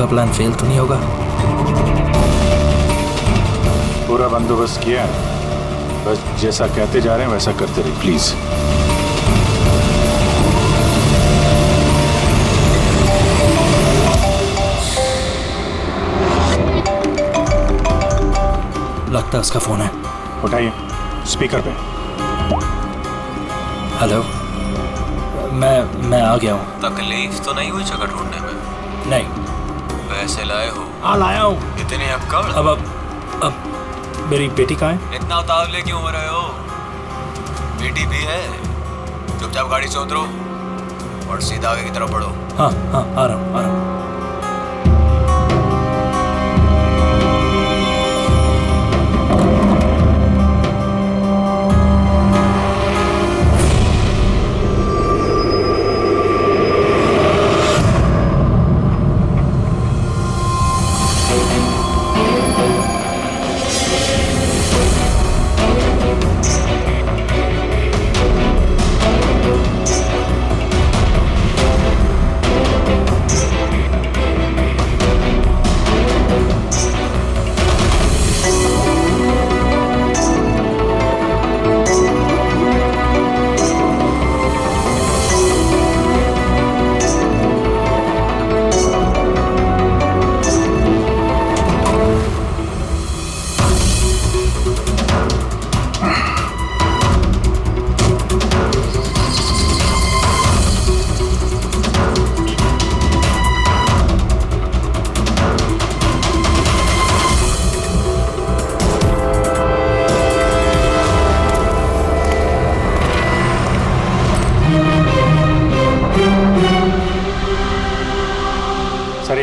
का plan fail तो नहीं होगा? पूरा बंदोबस्त किया, बस जैसा कहते जा रहे हैं वैसा करते रहिए प्लीज। लगता है उसका फोन है। उठाइए, स्पीकर पे। हेलो, मैं आ गया हूँ। तकलीफ तो नहीं हुई जगह ढूंढने में? नहीं। पैसे लाए हो? हाँ लाया हूँ। इतने अक्कड़? अब मेरी बेटी कहाँ है? इतना उतावले क्यों हो रहे हो? बेटी भी है। चुपचाप गाड़ी से उतरो और सीधा आगे की तरफ बढ़ो। हाँ हाँ, आ रहा हूँ।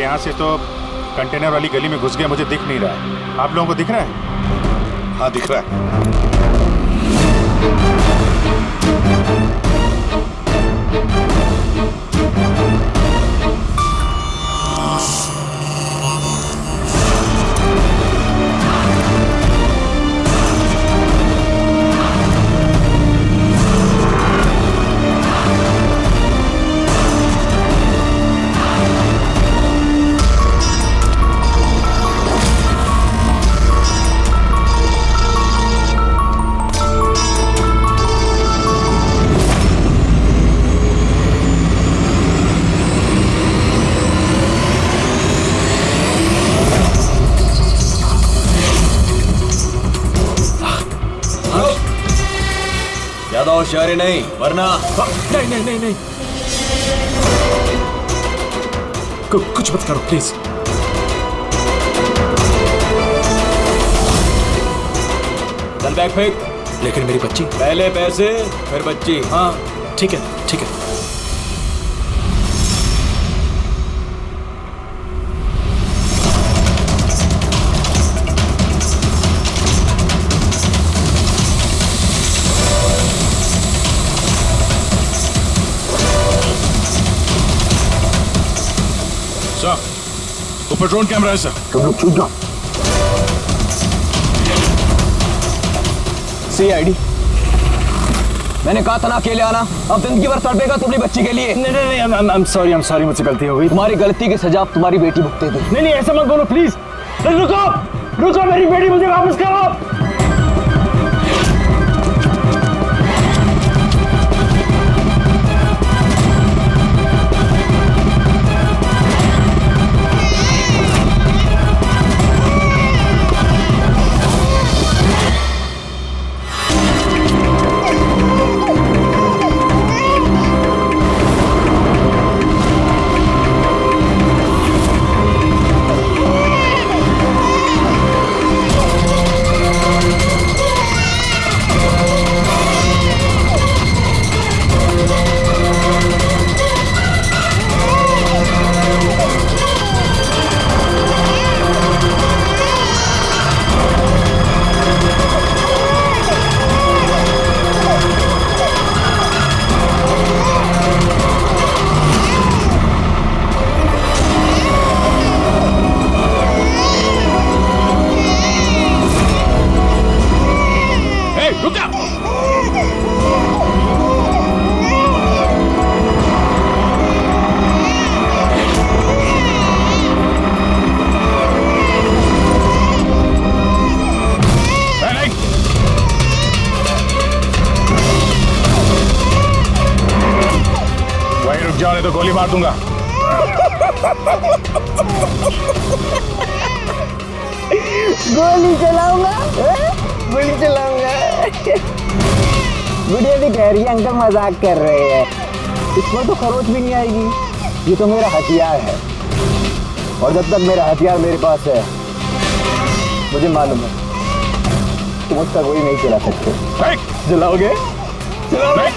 यहाँ से तो कंटेनर वाली गली में घुस गया, मुझे दिख नहीं रहा है। आप लोगों को दिख रहा है? हाँ दिख रहा है। ज्यादा होशियारी नहीं वरना। नहीं। कुछ मत करो प्लीज। चल बैग फेंक। लेकिन मेरी बच्ची। पहले पैसे फिर बच्ची। हाँ ठीक है। ऊपर ड्रोन कैमरा है सर। तुम लोग छूट जाओ। CID, मैंने कहा था ना अकेले आना। अब जिंदगी भर तड़पेगा तुम अपनी बच्ची के लिए। नहीं, आई एम सॉरी, मुझसे गलती हो गई। तुम्हारी गलती की सजा तुम्हारी बेटी भुगतेगी। नहीं, ऐसा मत बोलो प्लीज। रुको, मेरी बेटी मुझे वापस करो। जाओ नहीं तो गोली मार दूंगा। गोली चलाऊंगा, गोली चलाऊंगा। गुड़िया भी कह रही है अंकल मजाक कर रहे हैं, इसमें तो खरोच भी नहीं आएगी। ये तो मेरा हथियार है, और जब तक मेरा हथियार मेरे पास है, मुझे मालूम है तुम उसका गोली नहीं चला सकते। चलाओगे? चलाओगे?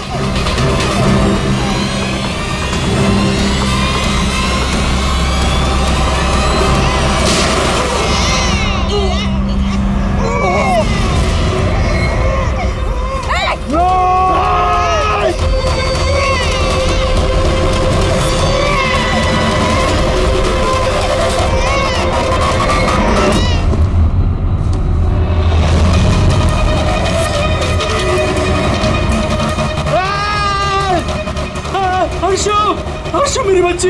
हर्षु मेरी बच्ची।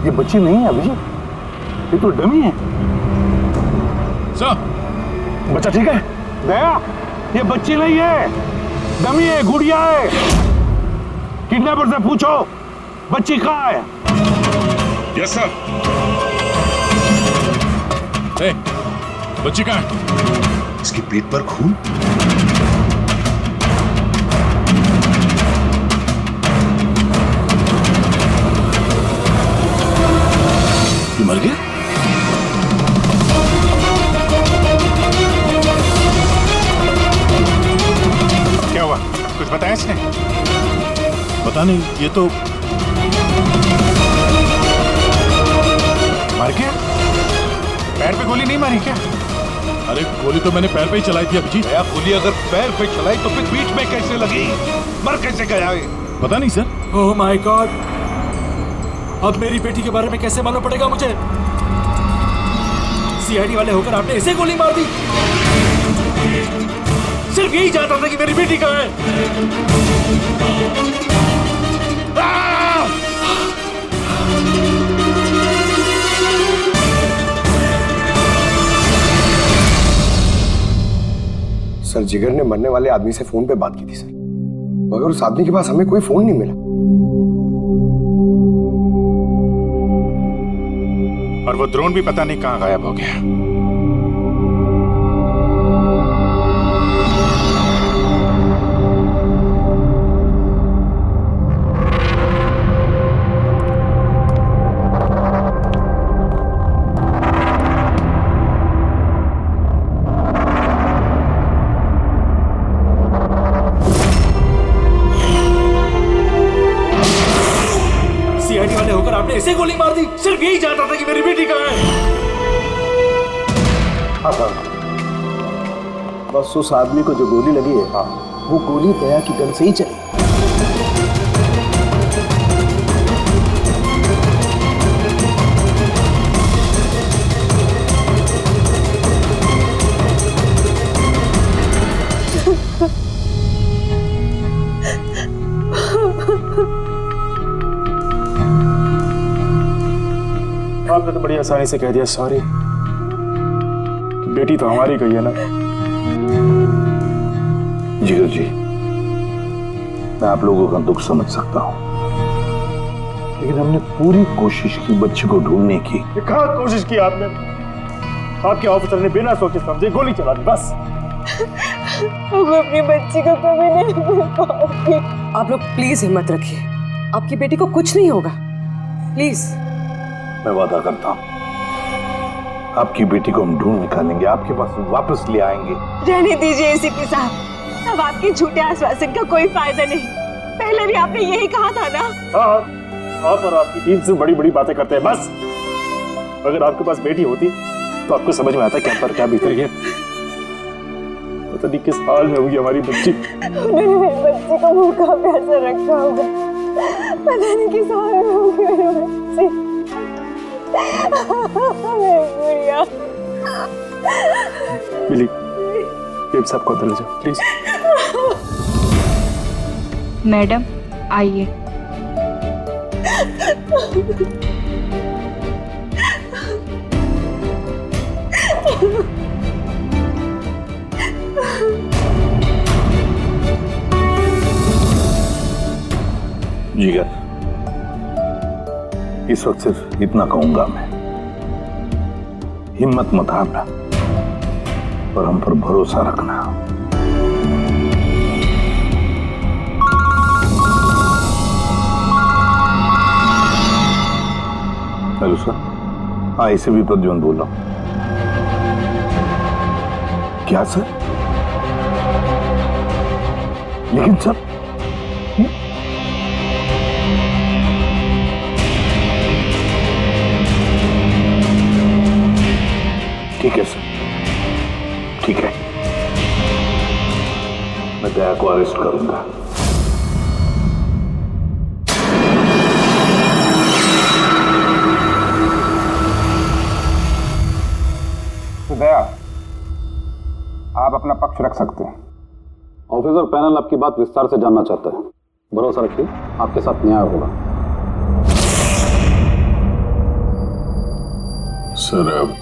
ये बच्ची नहीं है अभिजीत, ये तो डमी है। सर, बच्चा ठीक है? दया, ये बच्ची नहीं है, डमी है, गुड़िया है। किडनैपर से पूछो बच्ची कहाँ है। Yes sir. बच्ची कहाँ है? इसके पेट पर खून। ये मर गया? क्या हुआ? कुछ बताया इसने? पता नहीं, ये तो मर गया। पैर पे गोली नहीं मारी क्या? अरे गोली तो मैंने पैर पे ही चलाई थी अभिजीत। गोली अगर पैर पे चलाई तो फिर पीठ में कैसे लगी? मर कैसे गया? पता नहीं सर। ओह माय गॉड, अब मेरी बेटी के बारे में कैसे मालूम पड़ेगा मुझे? सीआईडी वाले होकर आपने इसे गोली मार दी। सिर्फ यही जानता था कि मेरी बेटी कहाँ है। सर, जिगर ने मरने वाले आदमी से फोन पे बात की थी सर, मगर उस आदमी के पास हमें कोई फोन नहीं मिला। और वो ड्रोन भी पता नहीं कहां गायब हो गया। सीआईडी वाले होकर आपने इसे गोली मार दी। सिर्फ यही जानता था कि मेरी बेटी कहाँ है। हाँ सर, बस उस आदमी को जो गोली लगी है, वो गोली दया की गन से ही चली। आपने तो बड़ी आसानी से कह दिया सॉरी। बेटी तो हमारी गई है ना। जिगर जी, मैं आप लोगों का दुख समझ सकता हूं, लेकिन हमने पूरी कोशिश की बच्ची को ढूंढने की। कहाँ कोशिश की आपने? आपके ऑफिसर ने बिना सोचे समझे गोली चला दी, बस। हम अपनी बच्ची को कभी नहीं भूल पाओगे। आप लोग प्लीज हिम्मत रखिए, आपकी बेटी को कुछ नहीं होगा, प्लीज। मैं वादा करता हूं, आपकी बेटी को हम ढूंढ निकालेंगे, आपके पास वापस ले आएंगे। रहने दीजिए एसीपी साहब, अब आपके झूठे आश्वासन का कोई फायदा नहीं। पहले भी आपने यही कहा था ना। हाँ, आप और आपकी टीम से बड़ी बड़ी बातें करते हैं, बस। अगर आपके पास बेटी होती तो आपको समझ में आता क्या पर क्या बीत रही है। पता नहीं किस हाल में होगी हमारी बच्ची। उन्होंने बच्ची को भूखा प्यासा रखा होगा, पता नहीं किस हाल में होगी मेरी बच्ची। गुड़िया। मिली, ये सबको अंदर ले जाओ प्लीज। मैडम आइए। जिगर, इस वक्त सिर्फ इतना कहूंगा मैं, हिम्मत मत हारना और हम पर भरोसा रखना। हेलो सर, हाँ इसे भी प्रद्युम्न बोल रहा हूं। क्या सर? लेकिन सर ठीक है सर, ठीक है, मैं दया को अरेस्ट करूंगा। तो दया, आप अपना पक्ष रख सकते हैं। ऑफिसर पैनल आपकी बात विस्तार से जानना चाहता है। भरोसा रखिए, आपके साथ न्याय होगा। सर,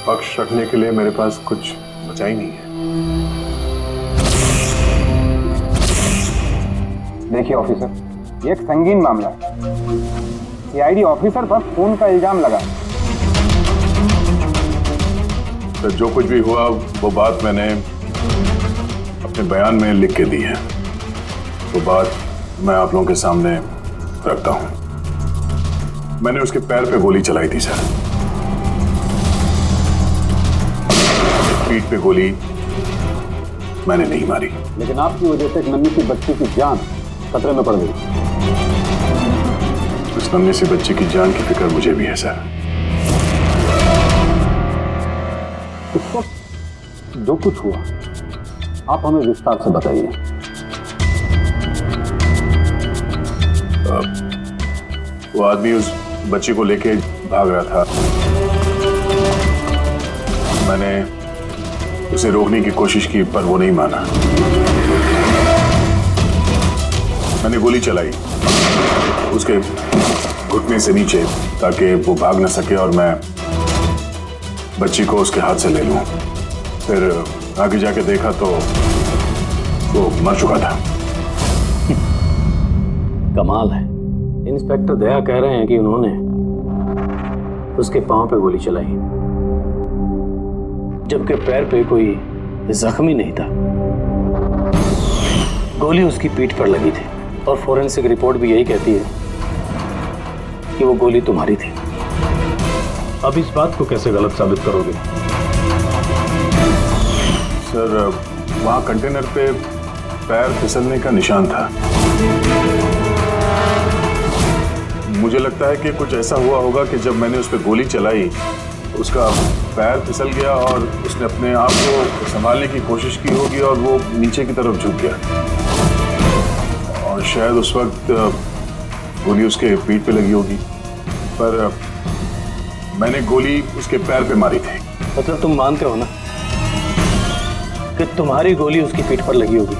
पक्ष रखने के लिए मेरे पास कुछ बचा ही नहीं है। देखिए ऑफिसर, ये एक संगीन मामला है। सीआईडी ऑफिसर पर खून का इल्जाम लगा। सर, जो कुछ भी हुआ वो बात मैंने अपने बयान में लिख के दी है। वो बात मैं आप लोगों के सामने रखता हूं। मैंने उसके पैर पे गोली चलाई थी सर, पीठ पे गोली मैंने नहीं मारी। लेकिन आपकी वजह से एक नन्ही सी बच्ची की जान खतरे में पड़ गई। उस नन्ही सी बच्ची की जान की फिक्र मुझे भी है सर। इस वक्त जो कुछ हुआ आप हमें विस्तार से बताइए। वो आदमी उस बच्ची को लेके भाग रहा था। मैंने उसे रोकने की कोशिश की पर वो नहीं माना। मैंने गोली चलाई उसके घुटने से नीचे ताकि वो भाग न सके और मैं बच्ची को उसके हाथ से ले लूं। फिर आगे जाके देखा तो वो मर चुका था। कमाल है, इंस्पेक्टर दया कह रहे हैं कि उन्होंने उसके पांव पे गोली चलाई जबकि पैर पे कोई जख्मी नहीं था। गोली उसकी पीठ पर लगी थी और फोरेंसिक रिपोर्ट भी यही कहती है कि वो गोली तुम्हारी थी। अब इस बात को कैसे गलत साबित करोगे? सर, वहां कंटेनर पे पैर फिसलने का निशान था। मुझे लगता है कि कुछ ऐसा हुआ होगा कि जब मैंने उस पर गोली चलाई उसका पैर फिसल गया और उसने अपने आप को संभालने की कोशिश की होगी और वो नीचे की तरफ झुक गया और शायद उस वक्त गोली उसके पीठ पे लगी होगी। पर मैंने गोली उसके पैर पे मारी थी। मतलब तुम मानते हो ना कि तुम्हारी गोली उसकी पीठ पर लगी होगी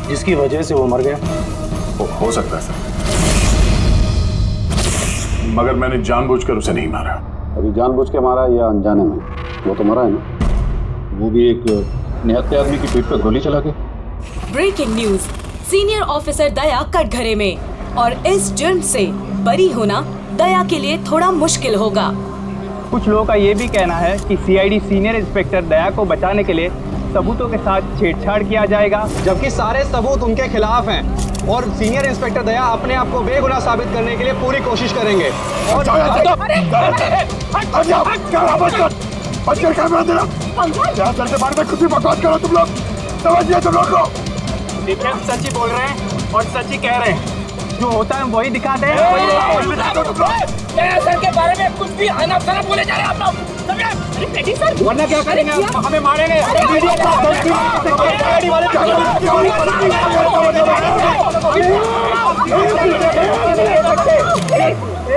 जिसकी वजह से वो मर गया? हो सकता है सर, मगर मैंने जानबूझकर उसे नहीं मारा। अभी जानबूझ के मारा या अनजाने में? वो तो मरा है ना, वो भी एक निहत्थे आदमी की पीठ पर गोली चला के। ब्रेकिंग न्यूज, सीनियर ऑफिसर दया कटघरे में, और इस जुर्म से बरी होना दया के लिए थोड़ा मुश्किल होगा। कुछ लोगों का ये भी कहना है कि सीआईडी सीनियर इंस्पेक्टर दया को बचाने के लिए सबूतों के साथ छेड़छाड़ किया जाएगा, जबकि सारे सबूत उनके खिलाफ हैं और सीनियर इंस्पेक्टर दया अपने आप को बेगुनाह साबित करने के लिए पूरी कोशिश करेंगे। और कुछ भी बकवास करो तुम लोग, समझिए तुम लोग को। देखिए हम सच ही बोल रहे हैं और सच ही कह रहे हैं, जो होता है वही दिखाते हैं। सर के बारे में कुछ भी अनाप-शनाप बोले जा रहे हैं आप लोग। सर वरना क्या करेंगे? हमें मारेंगे।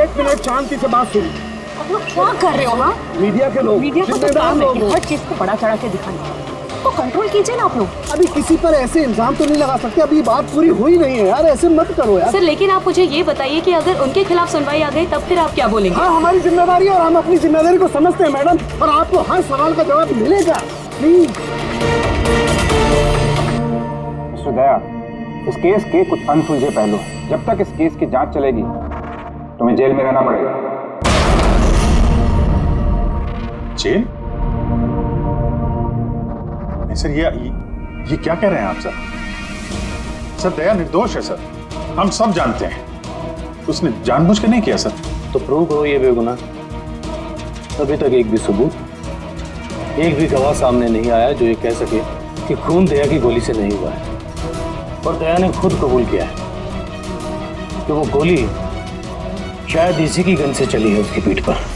एक मिनट शांति से बात सुनिए। आप लोग क्या कर रहे हो? हाँ, मीडिया के लोग, मीडिया का तो काम है कि हर चीज को बड़ा चढ़ा के दिखाना। तो कंट्रोल कीजिए ना आप लोग। अभी किसी पर ऐसे इल्जाम तो नहीं लगा सकते, अभी बात पूरी हुई नहीं है यार, ऐसे मत करो यार। सर लेकिन आप मुझे ये बताइए कि अगर उनके खिलाफ सुनवाई आ गई तब फिर आप क्या बोलेंगे? हाँ, हमारी जिम्मेदारी है और हम अपनी जिम्मेदारी को समझते हैं मैडम, और आपको हर सवाल का जवाब मिलेगा। प्लीज मिस्टर दया, इस केस के कुछ अनसुलझे पहलू, जब तक इस केस की जांच चलेगी तुम्हें जेल में रहना पड़ेगा। जेल? नहीं सर, ये क्या कह रहे हैं आप सर? सर दया निर्दोष है सर, हम सब जानते हैं, उसने जानबूझ कर नहीं किया सर। तो प्रूव करो ये बेगुनाह। अभी तक एक भी सबूत, एक भी गवाह सामने नहीं आया जो ये कह सके कि खून दया की गोली से नहीं हुआ है। और दया ने खुद कबूल किया है कि वो गोली शायद इसी की गन से चली है उसकी पीठ पर।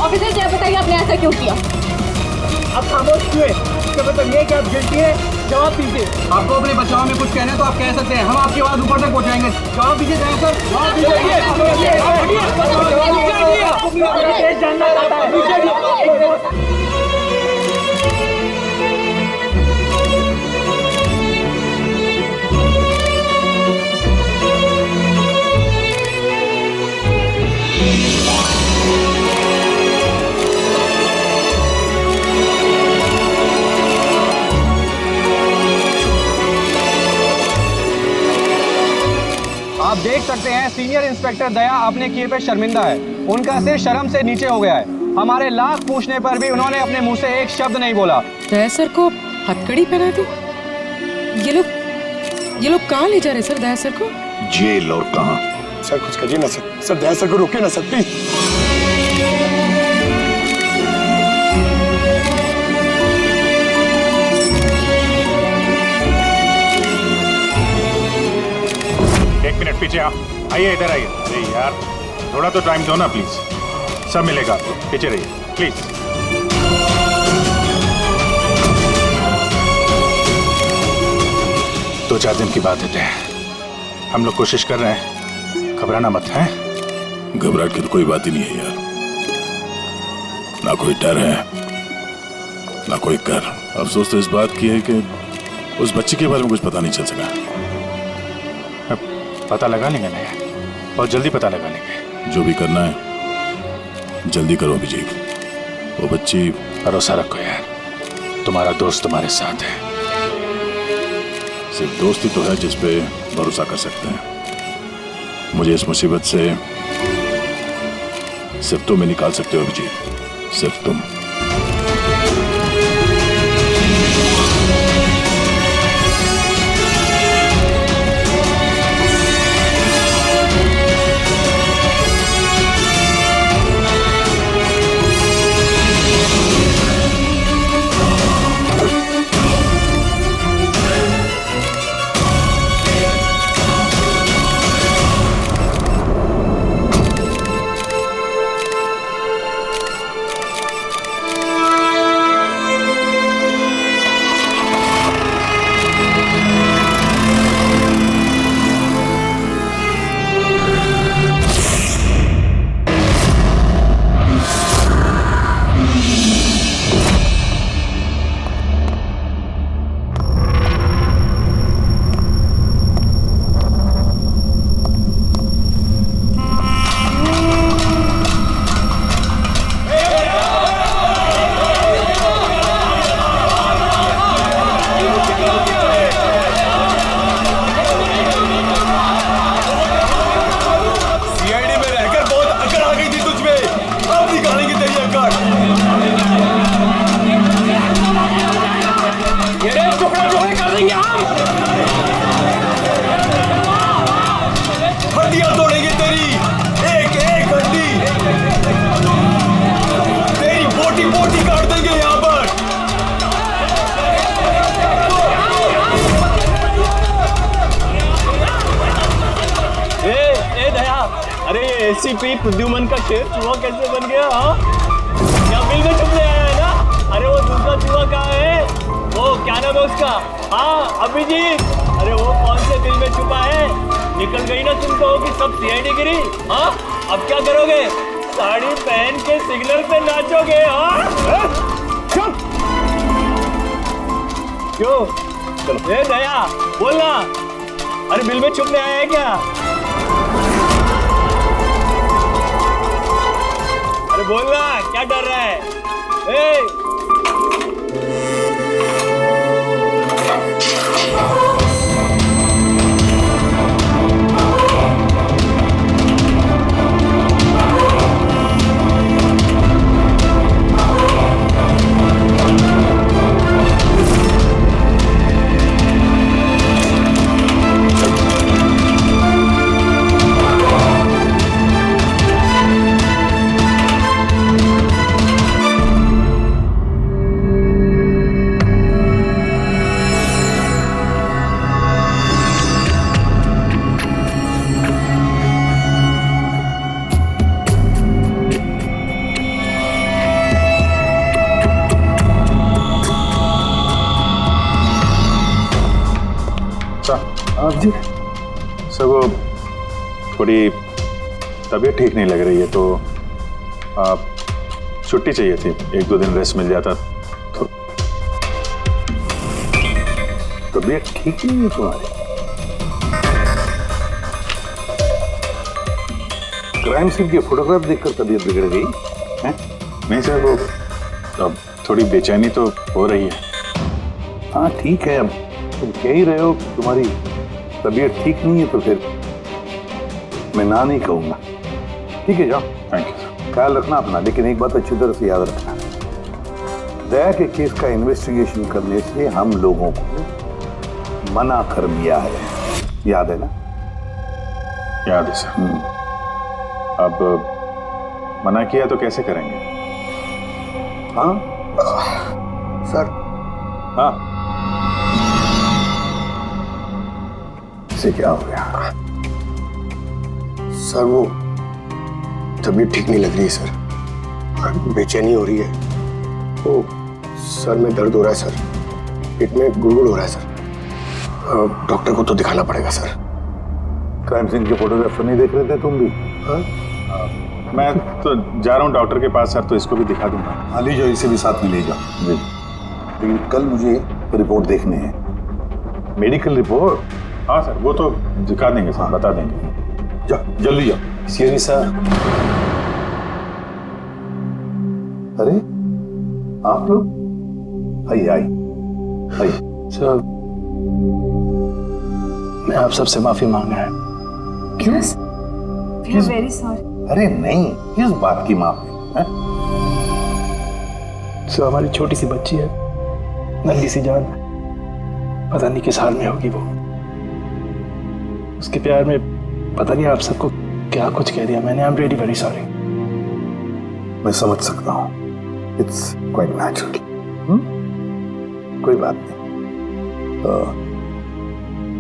ऑफिसर क्या बताइए आपने ऐसा क्यों किया? आप खामोश क्यों है? इसका मतलब ये कि आप गिल्टी है, जवाब दीजिए। आपको अपने बचाव में कुछ कहना है तो आप कह सकते हैं, हम आपकी आवाज ऊपर तक पहुंचाएंगे। जवाब दीजिए सर, जवाब दीजिए। जानना चाहता है। आप देख सकते हैं सीनियर इंस्पेक्टर दया अपने किए पे शर्मिंदा है। उनका सिर शर्म से नीचे हो गया है। हमारे लाख पूछने पर भी उन्होंने अपने मुंह से एक शब्द नहीं बोला। दया सर को हथकड़ी पहना दी। ये लोग कहाँ ले जा रहे सर दया सर को? जेल और कहां? सर कुछ करिए ना सर, सर दया सर को रोकिए ना सर प्लीज। एक मिनट पीछे आओ, आइए इधर आइए। अरे यार थोड़ा तो टाइम दो ना प्लीज, सब मिलेगा आपको, पीछे रहिए प्लीज। 2-4 दिन की बात है, हम लोग कोशिश कर रहे हैं, घबराना मत है। घबराहट की तो कोई बात ही नहीं है यार, ना कोई डर है ना कोई कर। अफसोस तो इस बात की है कि उस बच्ची के बारे में कुछ पता नहीं चल सका। पता लगा लेंगे ना यार, बहुत जल्दी पता लगा लेंगे। जो भी करना है जल्दी करो अभिजीत। वो बच्ची, भरोसा रखो यार, तुम्हारा दोस्त तुम्हारे साथ है। सिर्फ दोस्त ही तो है जिस पे भरोसा कर सकते हैं। मुझे इस मुसीबत से सिर्फ तुम ही निकाल सकते हो अभिजीत, सिर्फ तुम। एसीपी प्रद्युमन का शेर चूहा कैसे बन गया? हाँ, क्या बिल में छुपने आया है ना? अरे वो दूसरा चूहा कहाँ है? वो क्या नाम है उसका? हाँ अभिजीत, अरे वो कौन से बिल में छुपा है? निकल गई ना तुम कहोगी सब सीआईडी गिरी। हाँ, अब क्या करोगे? साड़ी पहन के सिग्नल पे नाचोगे? हाँ, चुप। क्यों? चलो ए दया बोलना, अरे बिल में छुपने आया है क्या? अरे बोलना, क्या डर रहा है? ए! जी सर, वो थोड़ी तबीयत ठीक नहीं लग रही है तो छुट्टी चाहिए थी, 1-2 दिन रेस्ट मिल जाता तो। तबीयत ठीक नहीं है तुम्हारी? क्राइम सीन के फोटोग्राफ देखकर तबीयत बिगड़ गई है? नहीं सर, वो अब थोड़ी बेचैनी तो हो रही है। हाँ ठीक है, अब तुम कह ही रहे हो तुम्हारी तबीयत ठीक नहीं है तो फिर मैं ना नहीं कहूंगा। ठीक है जाओ, थैंक यू। ख्याल रखना अपना, लेकिन एक बात अच्छी तरह से याद रखना, दया के केस का इन्वेस्टिगेशन करने से हम लोगों को मना कर दिया है, याद है ना? याद है सर। अब मना किया तो कैसे करेंगे? हाँ सर। हाँ, से क्या हो गया? सर वो तबीयत ठीक नहीं लग रही है सर, बेचैनी हो रही है, वो सर में दर्द हो रहा है सर, पेट में गुड़गुड़ हो रहा है सर, डॉक्टर को तो दिखाना पड़ेगा सर। क्राइम सीन के फोटोग्राफ तो नहीं देख रहे थे तुम भी? मैं तो जा रहा हूँ डॉक्टर के पास सर, तो इसको भी दिखा दूंगा। हाँ ले जाओ, इसे भी साथ में ले जाओ। जी, लेकिन कल मुझे रिपोर्ट देखनी है। Medical report? हाँ सर, वो तो दिखा देंगे सर, बता देंगे। जाओ जल्दी जाओ। Excuse me sir. अरे आप लोग? आइए आइए आइए। सर मैं आप सबसे माफी मांग रहा है। क्यों? Very sorry. अरे नहीं, किस बात की माफी है? सर हमारी छोटी सी बच्ची है, नन्ही सी जान, पता नहीं किस हाल में होगी वो। उसके प्यार में पता नहीं आप सबको क्या कुछ कह दिया मैंने। I am really very sorry. मैं समझ सकता हूँ, इट्स क्वाइट नेचुरल। कोई बात नहीं।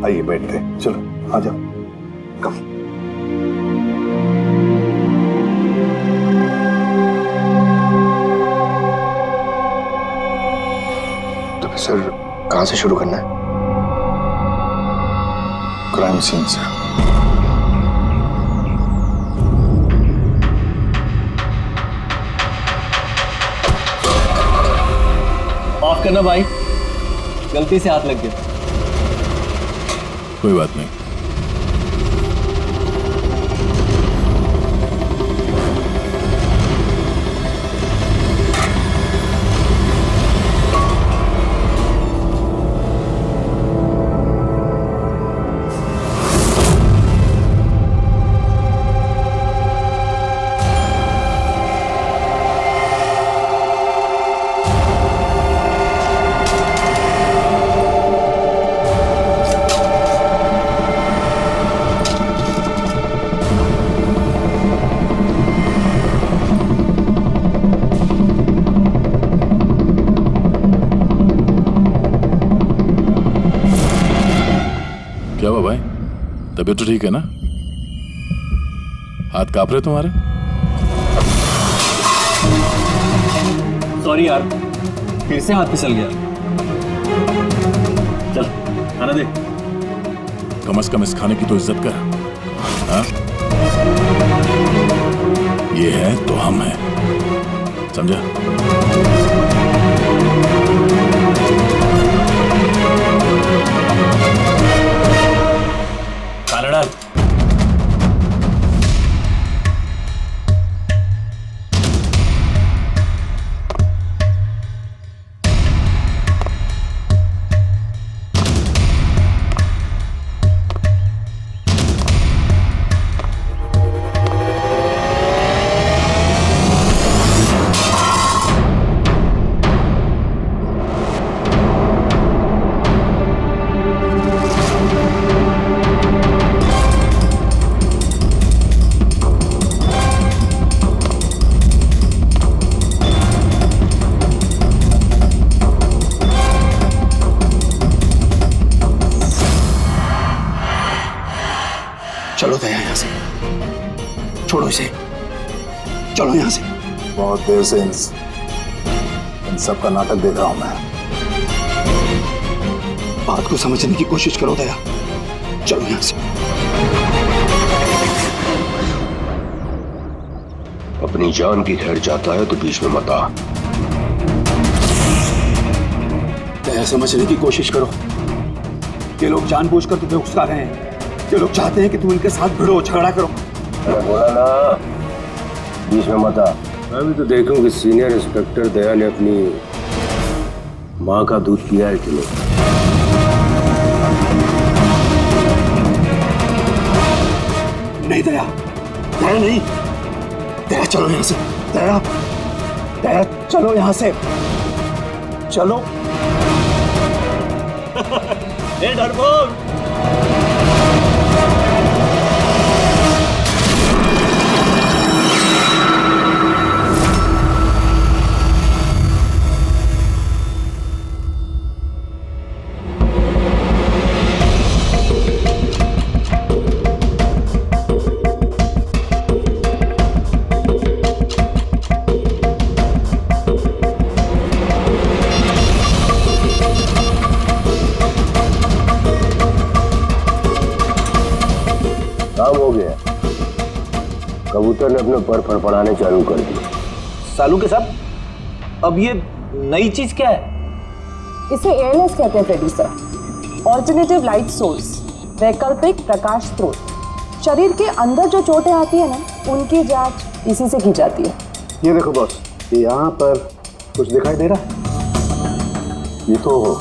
आइए बैठते हैं, चलो आ जाओ। कम। तो फिर सर कहाँ से शुरू करना है? क्राइम सीन से। माफ करना भाई, गलती से हाथ लग गया। कोई बात नहीं। क्या हुआ भाई, तबीयत तो ठीक है ना? हाथ कांप रहे तुम्हारे? सॉरी यार, फिर से हाथ फिसल गया। चल खाना दे। कम से कम इस खाने की तो इज्जत कर। हाँ? ये है तो हम हैं, समझा? खाना डाल। चलो दया यहाँ से, छोड़ो इसे, चलो यहाँ से। बहुत देर से इन सब का नाटक देख रहा हूं मैं। बात को समझने की कोशिश करो दया, चलो यहाँ से। अपनी जान की खैर चाहता है तो बीच में मत आ। दया समझने की कोशिश करो, ये लोग जानबूझकर तुम्हें उकसा रहे हैं। ये लोग चाहते हैं कि तुम इनके साथ भिड़ो, झगड़ा करो। मैं बोला ना बीच में मत आ। मैं भी तो देखूं कि सीनियर इंस्पेक्टर दया ने अपनी माँ का दूध पिया है कि नहीं। नहीं दया, दया नहीं, दया चलो यहाँ से, दया, दया चलो यहाँ से, चलो। ए डरपोक! काम हो गया, कबूतर ने अपने पर फड़फड़ाने चालू कर दिए। सालू के साहब, अब ये नई चीज क्या है? इसे एएलएस कहते हैं Freddy sir, alternative light source, वैकल्पिक प्रकाश स्रोत। शरीर के अंदर जो चोटें आती है ना, उनकी जांच इसी से की जाती है। ये देखो बॉस, यहाँ पर कुछ दिखाई दे रहा है? ये तो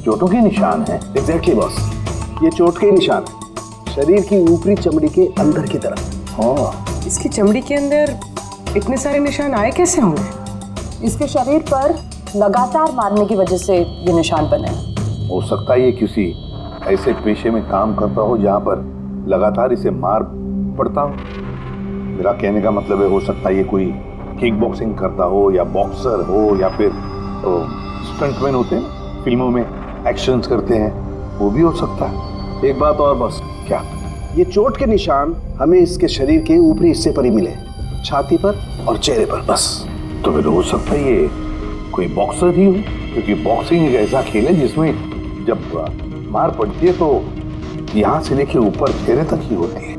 चोटों के निशान है। एग्जैक्टली बॉस, ये चोट के निशान है, शरीर की ऊपरी चमड़ी के अंदर की तरफ। हाँ, इसकी चमड़ी के अंदर इतने सारे निशान आए कैसे होंगे? इसके शरीर पर लगातार मारने की वजह से ये निशान बने हैं। हो सकता है ये किसी ऐसे पेशे में काम करता हो जहाँ पर लगातार इसे मार पड़ता हो। मेरा कहने का मतलब है, हो सकता है ये कोई किक बॉक्सिंग करता हो, या बॉक्सर हो, या फिर स्टंटमैन होते हैं फिल्मों में एक्शंस करते हैं, वो भी हो सकता है। एक बात और बॉस, क्या? ये चोट के निशान हमें इसके शरीर के ऊपरी हिस्से पर ही मिले, छाती पर और चेहरे पर बस। तो फिर हो सकता है ये कोई बॉक्सर ही हो, क्योंकि बॉक्सिंग एक ऐसा खेल है जिसमें जब मार पड़ती है तो यहाँ से लेके ऊपर चेहरे तक ही होती है।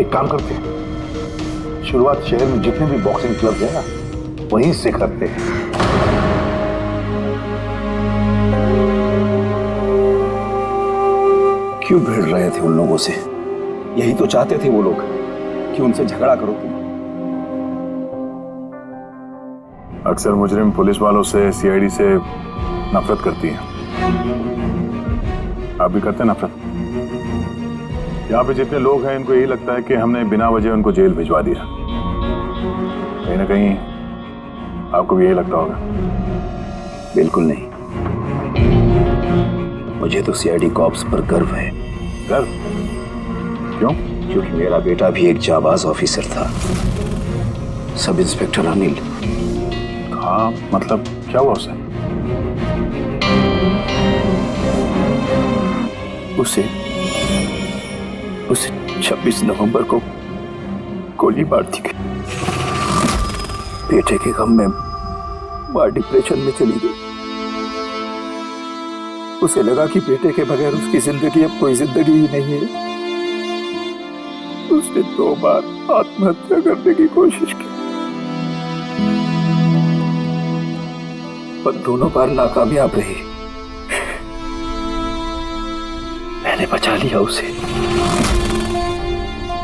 एक काम करते हैं, शुरुआत शहर में जितने भी बॉक्सिंग क्लब है ना, वहीं से करते हैं। क्यों भिड़ रहे थे उन लोगों से? यही तो चाहते थे वो लोग कि उनसे झगड़ा करो तुम। अक्सर मुजरिम पुलिस वालों से, सीआईडी से नफरत करती है। आप भी करते हैं नफरत? यहाँ पे जितने लोग हैं, इनको यही लगता है कि हमने बिना वजह उनको जेल भिजवा दिया। कहीं ना कहीं आपको भी यही लगता होगा। बिल्कुल नहीं, मुझे तो सीआईडी कॉप्स पर गर्व है। गर्व? क्यों? क्योंकि मेरा बेटा भी एक जाबाज ऑफिसर था, सब इंस्पेक्टर अनिल। हाँ, मतलब क्या हुआ उसे? उसे 26 नवंबर को गोली मार दी गई। बेटे के गम में मां डिप्रेशन में चली गई। उसे लगा कि बेटे के बगैर उसकी जिंदगी अब कोई जिंदगी ही नहीं है। उसने 2 बार आत्महत्या करने की कोशिश की, पर दोनों बार नाकामयाब रही। मैंने बचा लिया उसे।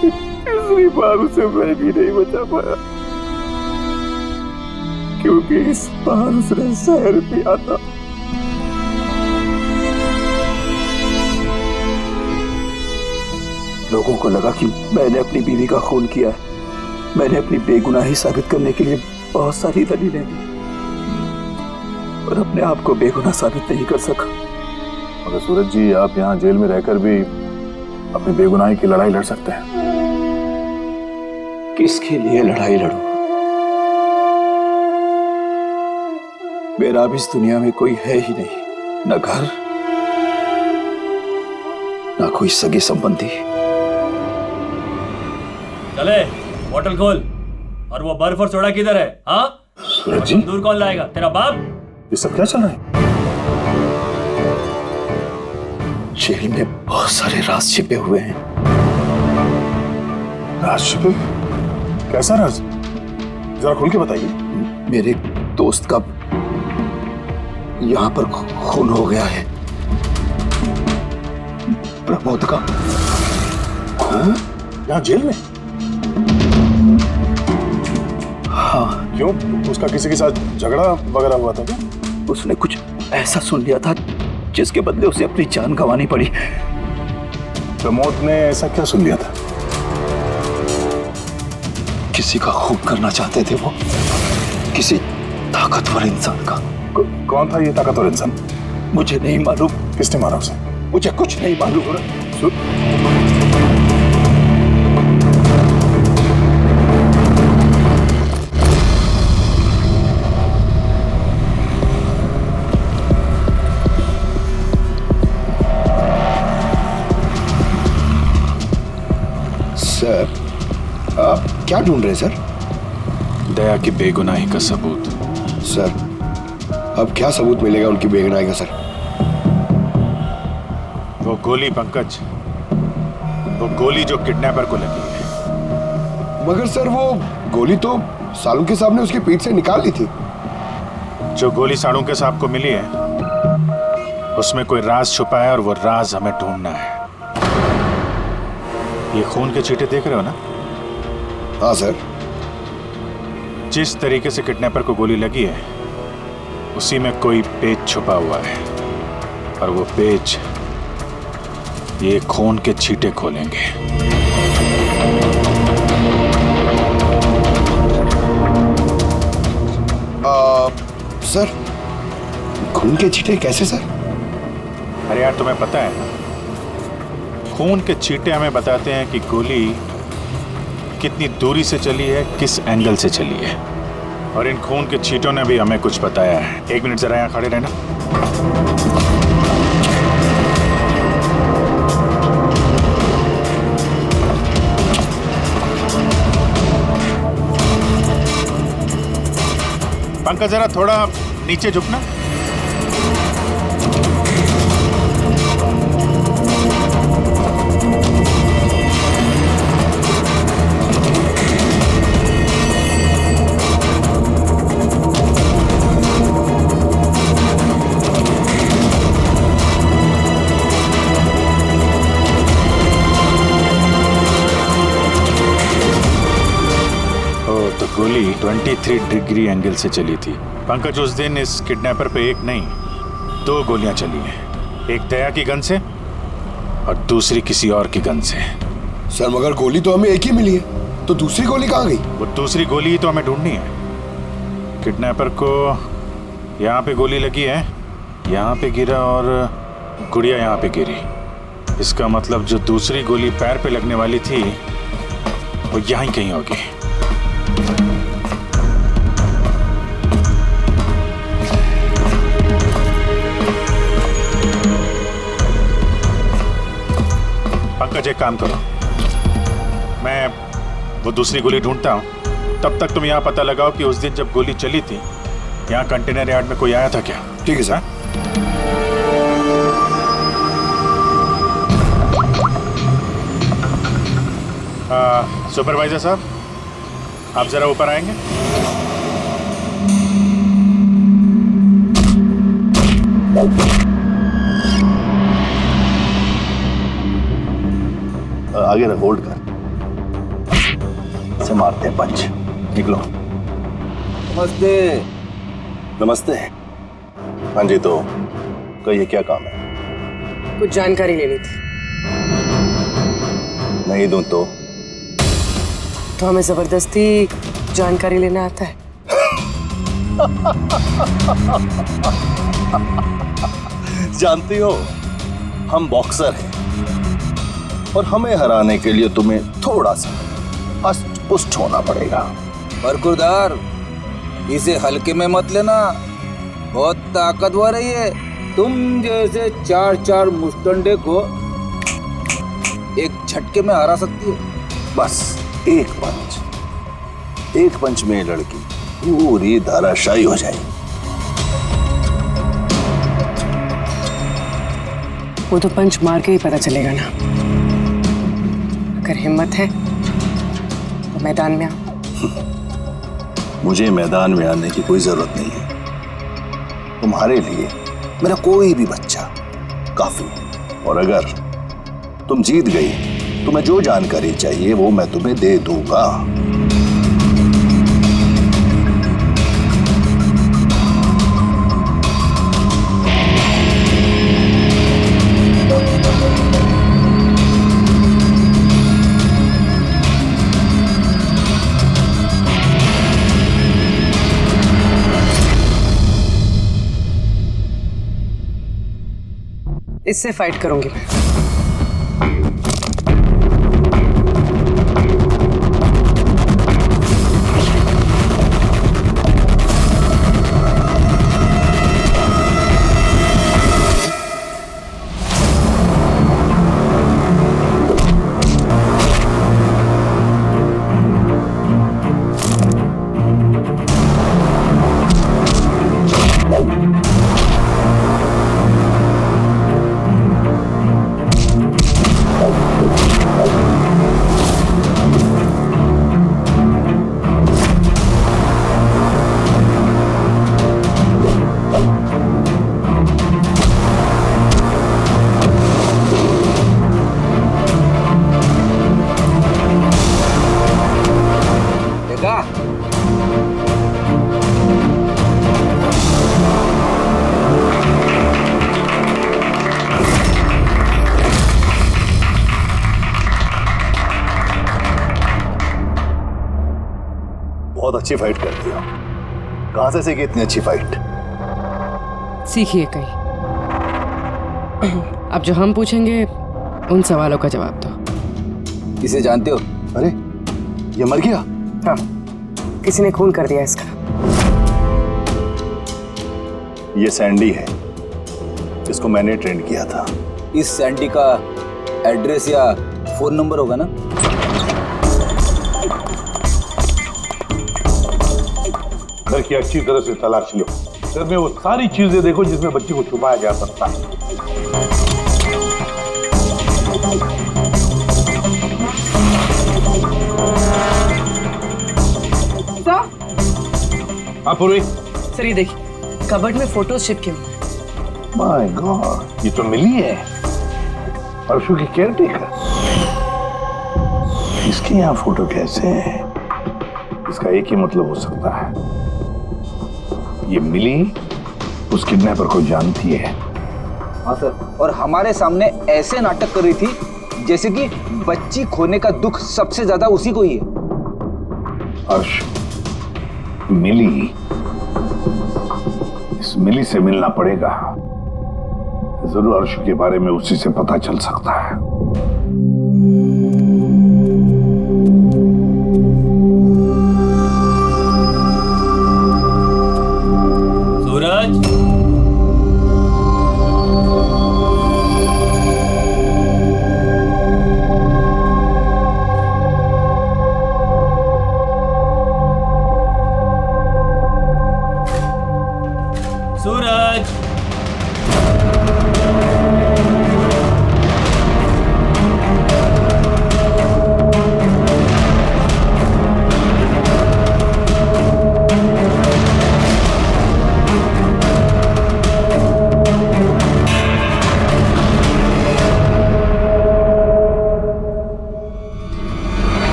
तीसरी बार उसे मैं भी नहीं बचा पाया, क्योंकि इस बार उसने जहर पिया था। लोगों को लगा कि मैंने अपनी बीवी का खून किया है। मैंने अपनी बेगुनाही साबित करने के लिए बहुत सारी दलीलें दी, पर अपने आप को बेगुनाह साबित नहीं कर सका। मगर सूरज जी, आप यहाँ जेल में रहकर भी अपनी बेगुनाही की लड़ाई लड़ सकते हैं। किसके लिए लड़ाई लड़ूं? मेरा अब इस दुनिया में कोई है ही नहीं, न घर, न कोई सगे संबंधी। चले, बोतल खोल। और वो बर्फ और सोडा किधर है? हाँ सूरज जी, दूर कौन लाएगा? तेरा बाप? ये सब क्या चल रहा है? जेल में बहुत सारे राज छिपे हुए हैं। राज छिपे? कैसा राज? जरा खुल के बताइए। मेरे दोस्त का यहाँ पर खून हो गया है, प्रमोद का। हाँ? यहाँ जेल में? हाँ। क्यों? उसका किसी के साथ झगड़ा वगैरह हुआ था क्या? उसने कुछ ऐसा सुन लिया था जिसके बदले उसे अपनी जान गंवानी पड़ी। प्रमोद ने ऐसा क्या सुन लिया था? किसी का खून करना चाहते थे वो, किसी ताकतवर इंसान का। कौन था ये ताकतवर इंसान? मुझे नहीं मालूम। किसने मारा उसे? मुझे कुछ नहीं मालूम। सर, आप क्या ढूंढ रहे हैं सर? दया की बेगुनाही का सबूत। सर, अब क्या सबूत मिलेगा उनकी बेगुनाही का सर? वो गोली पंकज, वो गोली जो किडनैपर को लगी है। मगर सर, वो गोली तो सालुंके साहब ने उसकी पीठ से निकाल ली थी। जो गोली सालुंके साहब को मिली है, उसमें कोई राज छुपा है और वो राज हमें ढूंढना है। ये खून के छींटे देख रहे हो ना? हाँ सर। जिस तरीके से किडनैपर को गोली लगी है, उसी में कोई पेच छुपा हुआ है, और वो पेच ये खून के छींटे खोलेंगे। सर, खून के छींटे कैसे सर? अरे यार, तुम्हें पता है, खून के छींटे हमें बताते हैं कि गोली कितनी दूरी से चली है, किस एंगल से चली है, और इन खून के छींटों ने भी हमें कुछ बताया है। 1 मिनट जरा यहाँ खड़े रहना। पंकज, जरा थोड़ा नीचे झुकना। गोली 23 डिग्री एंगल से चली थी। पंकज, उस दिन इस किडनैपर पे 1 नहीं 2 गोलियां चली हैं। एक दया की गन से और दूसरी किसी और की गन से। सर, मगर गोली तो हमें एक ही मिली है, तो दूसरी गोली कहाँ गई? वो दूसरी गोली ही तो हमें ढूंढनी है। किडनैपर को यहाँ पे गोली लगी है, यहाँ पे गिरा, और गुड़िया यहाँ पे गिरी। इसका मतलब जो दूसरी गोली पैर पे लगने वाली थी, वो यहीं कहीं होगी। पंकज, एक काम करो, मैं वो दूसरी गोली ढूंढता हूँ, तब तक तुम यहाँ पता लगाओ कि उस दिन जब गोली चली थी यहाँ कंटेनर यार्ड में कोई आया था क्या? ठीक है सर। सुपरवाइजर साहब, आप जरा ऊपर आएंगे? आगे रख, होल्ड कर, से मारते हैं पंच। निकलो। नमस्ते। नमस्ते। हाँ जी, तो कहिए क्या काम है? कुछ जानकारी लेनी थी। नहीं दूं तो हमें जबरदस्ती जानकारी लेना आता है। जानती हो, हम बॉक्सर हैं और हमें हराने के लिए तुम्हें थोड़ा सा हष्ट पुष्ट होना पड़ेगा। बरकुरदार, इसे हल्के में मत लेना, बहुत ताकतवर है ये। तुम जैसे 4 मुस्टंडे को एक झटके में हरा सकती है। बस एक पंच में लड़की पूरी धराशायी हो जाएगी। वो तो पंच मार के ही पता चलेगा ना। अगर हिम्मत है तो मैदान में आओ। मुझे मैदान में आने की कोई जरूरत नहीं है। तुम्हारे लिए मेरा कोई भी बच्चा काफी है। और अगर तुम जीत गई, तुम्हें जो जानकारी चाहिए वो मैं तुम्हें दे दूंगा। इससे फाइट करूंगी मैं। बहुत अच्छी फाइट करती हो। कहां से सीखी इतनी अच्छी फाइट? सीखिए कहीं। अब जो हम पूछेंगे उन सवालों का जवाब दो। इसे जानते हो? अरे ये मर गया? हाँ, किसी ने खून कर दिया इसका। ये सैंडी है, इसको मैंने ट्रेन किया था। इस सैंडी का एड्रेस या फोन नंबर होगा ना? घर की अच्छी तरह से तलाश लो। घर में वो सारी चीजें देखो जिसमें बच्ची को छुपाया जा सकता है। हाँ पूर्वी। सर ये देखिए, कबर्ड में फोटोज चिपके हुए हैं। माय गॉड, ये तो मिली है, अर्शु की केयरटेकर। इसके यहाँ फोटो कैसे है? इसका एक ही मतलब हो सकता है, ये मिली उस किडनैपर को जानती है। हाँ सर, और हमारे सामने ऐसे नाटक कर रही थी जैसे कि बच्ची खोने का दुख सबसे ज्यादा उसी को ही है। अर्श, मिली, इस मिली से मिलना पड़ेगा। जरूर अर्शु के बारे में उसी से पता चल सकता है। सूरज,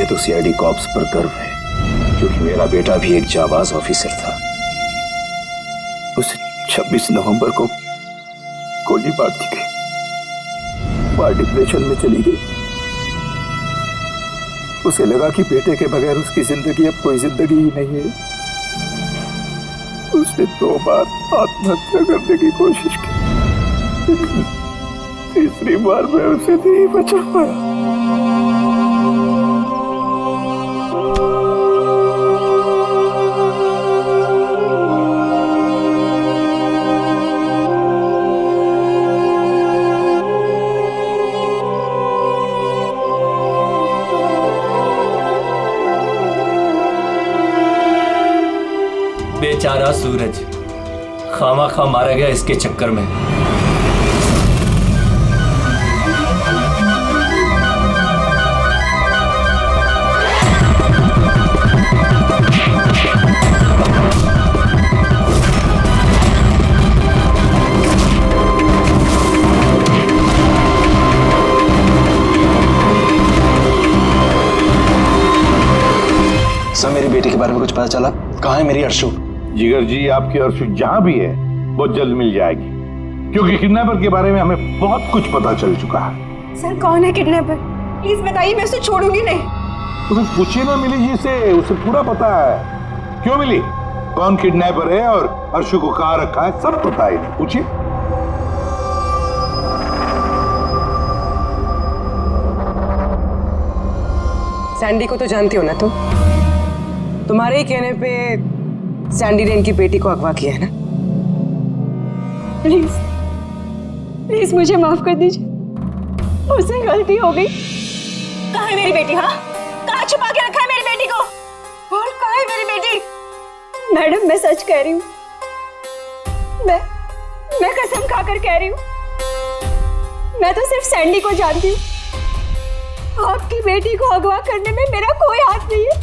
मुझे तो सीआईडी कॉप्स पर गर्व है, क्योंकि मेरा बेटा भी एक जाबाज ऑफिसर था। उसे 26 नवंबर को गोली मार दी गई। मां डिप्रेशन में चली गई। उसे लगा कि बेटे के बगैर उसकी जिंदगी अब कोई जिंदगी ही नहीं है। उसने 2 बार आत्महत्या करने की कोशिश की, तीसरी बार मैं उसे नहीं बचा पाया। बेचारा सूरज खामा मारा गया इसके चक्कर में। सर मेरी बेटी के बारे में कुछ पता चला? कहाँ है मेरी अर्शु? जिगर जी, आपकी अर्शु जहां भी है बहुत जल्द मिल जाएगी, क्योंकि किडनैपर के बारे में हमें बहुत कुछ पता चल चुका है। सर कौन है किडनैपर? प्लीज बताइए, मैं उसे छोड़ूंगी नहीं। तुम्हें पूछिए ना मिली जी से, उसे पूरा पता है। क्यों मिली, कौन किडनैपर है और अर्शु को कहां रखा है, सब पता है। पूछिए। सैंडी को तो जानती हो ना तुम? तुम्हारे ही कहने पे सैंडी ने इनकी बेटी को अगवा किया है ना? प्लीज प्लीज मुझे माफ कर दीजिए, मुझसे गलती हो गई। कहाँ है मेरी बेटी? हाँ, कहाँ छुपा के रखा है मेरी बेटी को? और कहाँ है मेरी बेटी? मैडम मैं सच कह रही हूँ, मैं कसम खाकर कह रही हूँ, मैं तो सिर्फ सैंडी को जानती हूँ। आपकी बेटी को अगवा करने में मेरा कोई हाथ नहीं है,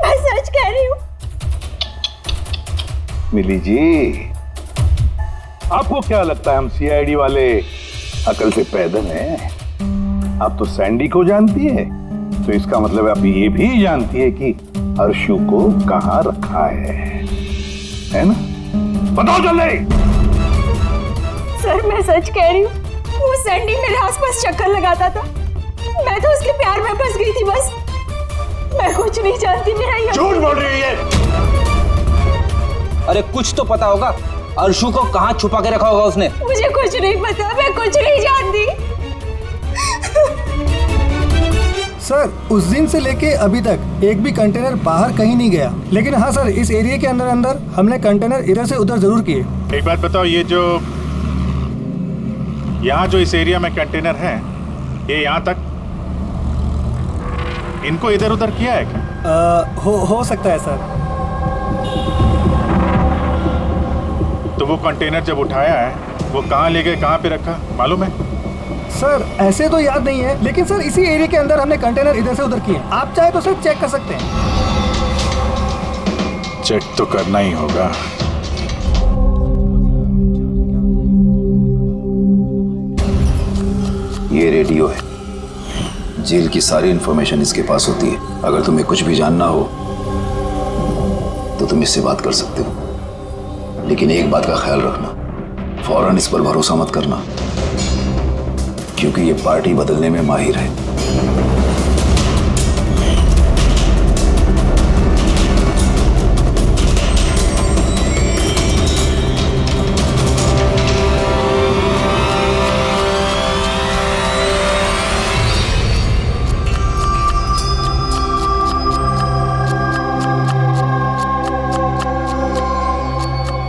मैं सच कह रही हूँ। मिली जी, आपको क्या लगता है हम सीआईडी वाले अकल से पैदल हैं? आप तो सैंडी को जानती है, तो इसका मतलब आप ये भी जानती है कि अर्शु को कहां रखा है ना? बताओ जल्दी। सर मैं सच कह रही हूँ, वो सैंडी मेरे आसपास चक्कर लगाता था, मैं तो उसके प्यार में फंस गई थी बस। मैं कुछ नहीं जानती। मेरा झूठ बोल रही है। अरे कुछ तो पता होगा, अर्शु को कहाँ छुपा के रखा होगा उसने? मुझे कुछ नहीं पता, मैं कुछ नहीं जानती। सर उस दिन से लेके अभी तक एक भी कंटेनर बाहर कहीं नहीं गया, लेकिन हाँ सर इस एरिया के अंदर हमने कंटेनर इधर से उधर जरूर किए। एक बात बताओ, ये जो यहाँ जो इस एरिया में कंटेनर हैं, ये यहाँ तक इनको इधर उधर किया है क्या? हो सकता है सर। तो वो कंटेनर जब उठाया है वो कहाँ ले गए, कहाँ पे रखा, मालूम है? सर ऐसे तो याद नहीं है, लेकिन सर इसी एरिया के अंदर हमने कंटेनर इधर से उधर किए। आप चाहे तो सर चेक कर सकते हैं। चेक तो करना ही होगा। ये रेडियो है, जेल की सारी इंफॉर्मेशन इसके पास होती है। अगर तुम्हें कुछ भी जानना हो तो तुम इससे बात कर सकते हो, लेकिन एक बात का ख्याल रखना, फौरन इस पर भरोसा मत करना, क्योंकि ये पार्टी बदलने में माहिर है।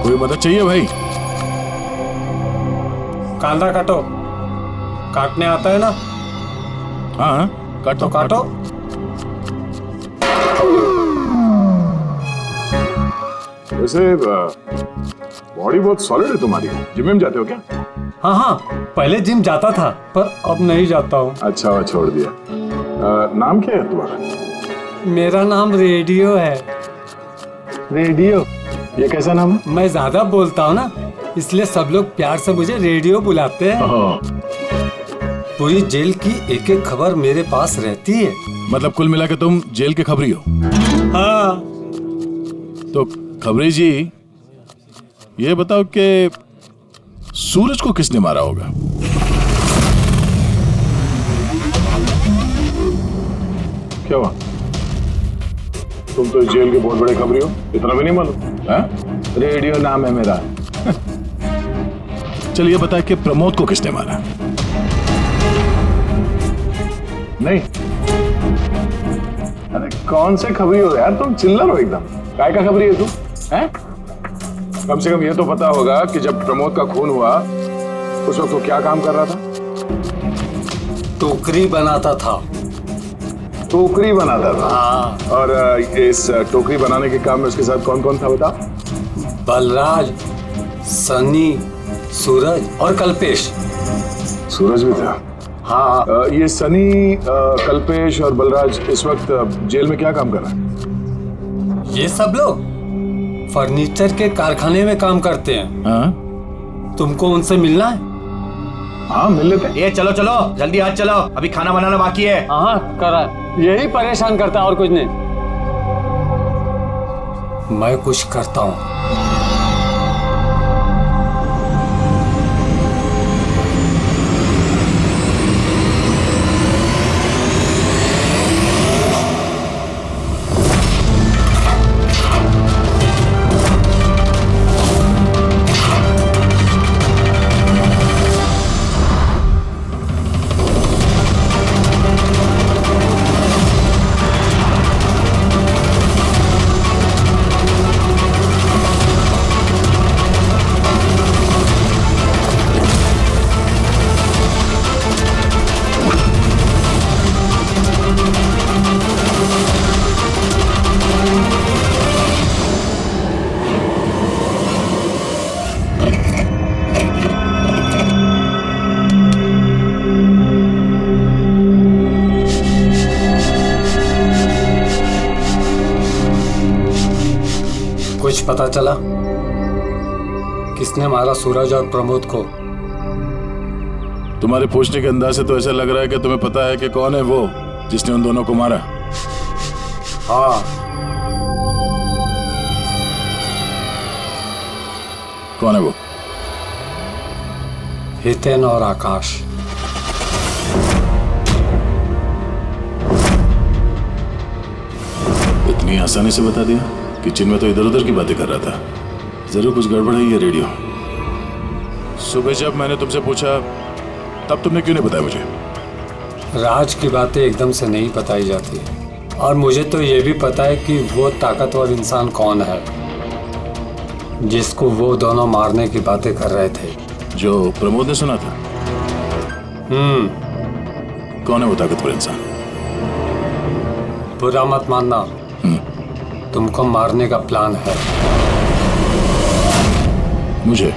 कोई मदद चाहिए भाई? कांदा काटो, काटने आता है ना? हाँ काटो काटो। वैसे बॉडी बहुत सॉलिड है तुम्हारी। जिम में जाते हो क्या? हाँ पहले जिम जाता था, पर अब नहीं जाता हूँ। अच्छा हुआ छोड़ दिया। नाम क्या है तुम्हारा? मेरा नाम रेडियो है। रेडियो? ये कैसा नाम है? मैं ज्यादा बोलता हूँ ना, इसलिए सब लोग प्यार से मुझे रेडियो बुलाते हैं। पूरी जेल की एक एक खबर मेरे पास रहती है। मतलब कुल मिला के तुम जेल के खबरी हो? हाँ। तो खबरी जी, ये बताओ कि सूरज को किसने मारा होगा? क्या हुआ? तुम तो जेल के बहुत बड़े खबरी हो, इतना भी नहीं मालूम? रेडियो नाम है मेरा। चलिए बता कि प्रमोद को किसने मारा? नहीं। अरे कौन से खबरी हो यार तुम, चिल्लर हो एकदम। काय का खबरी है तू? हैं? कम से कम ये तो पता होगा कि जब प्रमोद का खून हुआ उस वक्त वो क्या काम कर रहा था? टोकरी बनाता था। टोकरी बनाता था? हाँ। और इस टोकरी बनाने के काम में उसके साथ कौन कौन था बता? बलराज, सनी, सूरज और कल्पेश। सूरज भी था? हाँ। ये सनी, कल्पेश और बलराज इस वक्त जेल में क्या काम कर रहे हैं? ये सब लोग फर्नीचर के कारखाने में काम करते हैं। हाँ? तुमको उनसे मिलना है? हाँ मिल लेते। ये चलो चलो जल्दी आज चलो, अभी खाना बनाना बाकी है। हाँ करा, यही परेशान करता है और कुछ नहीं। मैं कुछ करता हूँ। कुछ पता चला किसने मारा सूरज और प्रमोद को? तुम्हारे पूछने के अंदाज से तो ऐसा लग रहा है कि तुम्हें पता है कि कौन है वो जिसने उन दोनों को मारा। हाँ। कौन है वो? हितेन और आकाश। इतनी आसानी से बता दिया कि जिनमें तो इधर उधर की बातें कर रहा था। जरूर कुछ गड़बड़ है ये रेडियो। सुबह जब मैंने तुमसे पूछा तब तुमने क्यों नहीं बताया मुझे? राज की बातें एकदम से नहीं बताई जाती, और मुझे तो ये भी पता है कि वो ताकतवर इंसान कौन है जिसको वो दोनों मारने की बातें कर रहे थे। जो प्रमोद ने सुना था? कौन है वो ताकतवर इंसान? बुरा मत मानना, तुमको मारने का प्लान है। मुझे?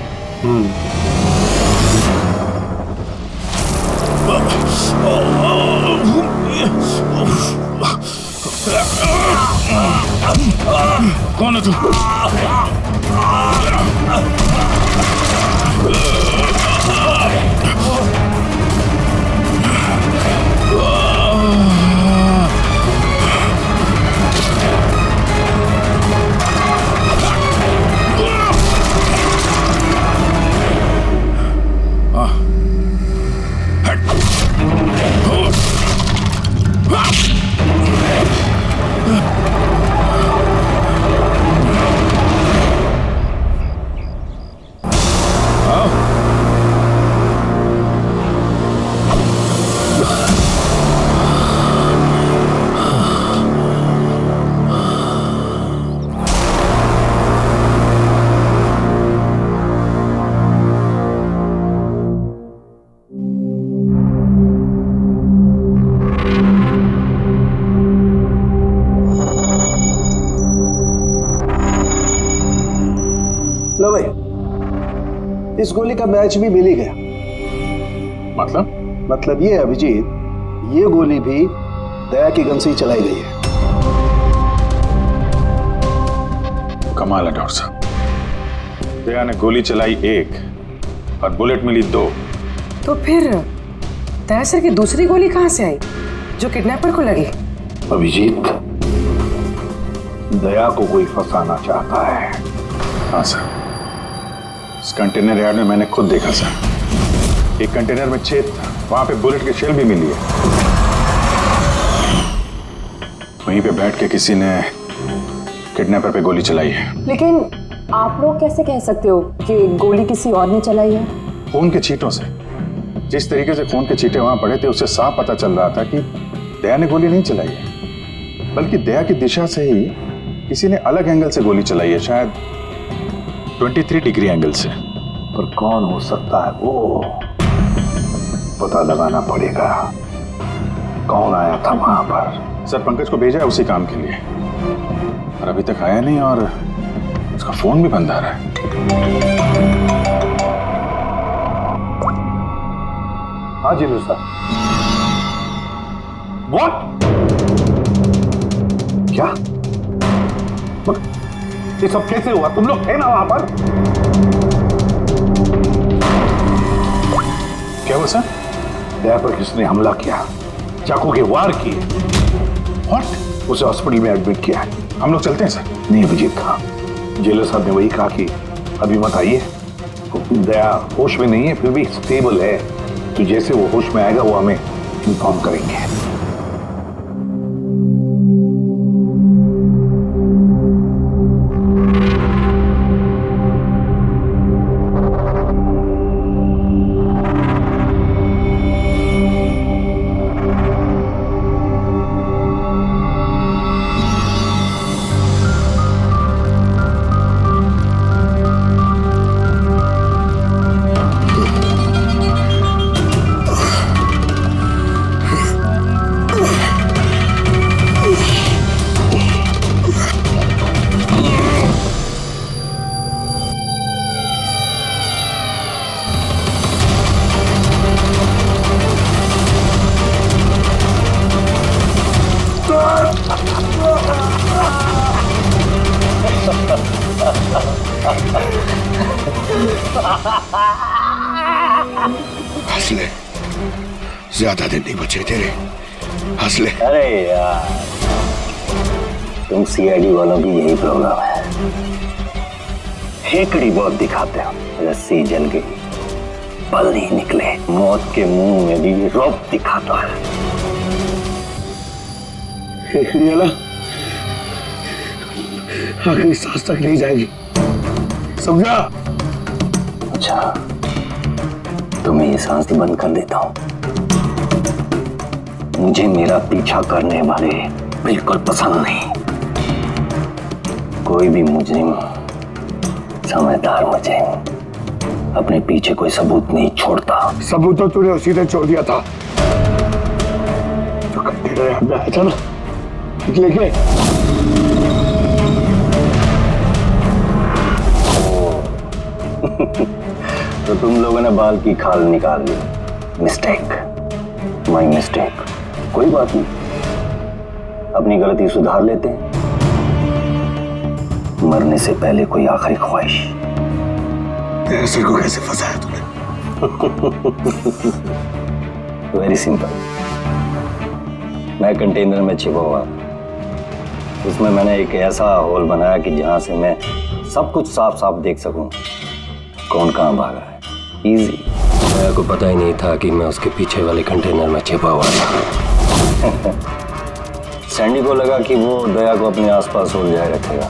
कौन है तू? लो भाई, इस गोली का मैच भी मिल ही गया। मतलब ये अभिजीत, ये गोली भी दया की गन से ही चलाई गई है। कमाल है डॉक्टर साहब। दया ने गोली चलाई 1 और बुलेट मिली 2। तो फिर दया सर की दूसरी गोली कहाँ से आई जो किडनैपर को लगी? अभिजीत, दया को कोई फंसाना चाहता है। हाँ सर, इस कंटेनर यार्ड में मैंने खुद देखा सर। एक कंटेनर में छेद था, वहां पे बुलेट की शेल भी मिली है। वहीं पे बैठ के किसी ने किडनैपर पे गोली चलाई है। लेकिन आप लोग कैसे कह सकते हो कि गोली किसी और ने चलाई है? खून के छींटों से, जिस तरीके से खून के छींटे वहां पड़े थे उससे साफ पता चल रहा था कि दया ने गोली नहीं चलाई है, बल्कि दया की दिशा से ही किसी ने अलग एंगल से गोली चलाई है, शायद 23 डिग्री एंगल से। पर कौन हो सकता है वो पता लगाना पड़ेगा। कौन आया था वहां पर? सर, पंकज को भेजा है उसी काम के लिए, और अभी तक आया नहीं, और उसका फोन भी बंद आ रहा है। हाँ जी सर। What? क्या? ये सब कैसे हुआ? तुम लोग थे ना वहां पर? क्या हुआ सर? दया पर किसने हमला किया, चाकू के वार किए। What? उसे हॉस्पिटल में एडमिट किया है। हम लोग चलते हैं सर। नहीं अभिजीत, हाँ, जेलर साहब ने वही कहा कि अभी मत आइए। दया होश में नहीं है, फिर भी स्टेबल है, तो जैसे वो होश में आएगा वो हमें इन्फॉर्म करेंगे। हंस ले, ज्यादा दिन नहीं बचे तेरे, हंस ले। अरे यार, तुम सीआईडी वालों की यही प्रॉब्लम है, हेकड़ी बहुत दिखाते हो। रस्सी जल गई, पल नहीं निकले, मौत के मुंह में भी रौब दिखाता है। हेकड़ी वाला आखिरी सांस तक नहीं जाएगी, समझा? अच्छा, तुम्हें ये सांस बंद कर देता हूं। मुझे मेरा पीछा करने वाले बिल्कुल पसंद नहीं। कोई भी मुजरिम, समझदार मुजरिम अपने पीछे कोई सबूत नहीं छोड़ता। सबूत तो तूने उसी दिन छोड़ दिया था जो कंटेनर यार्ड में आया था ना, लेके। तो तुम लोगों ने बाल की खाल निकाल ली। Mistake, my mistake. कोई बात नहीं, अपनी गलती सुधार लेते हैं। मरने से पहले कोई आखिरी ख्वाहिश। तेरे सिर को कैसे फंसाया तूने? Very simple. मैं कंटेनर में छिपा हुआ, उसमें मैंने एक ऐसा होल बनाया कि जहां से मैं सब कुछ साफ साफ देख सकूं कौन कहां भाग रहा है। इजी। दया को पता ही नहीं था कि मैं उसके पीछे वाले कंटेनर में छिपा हुआ था। सैंडी को लगा कि वो दया को अपने आसपास उलझाए रखेगा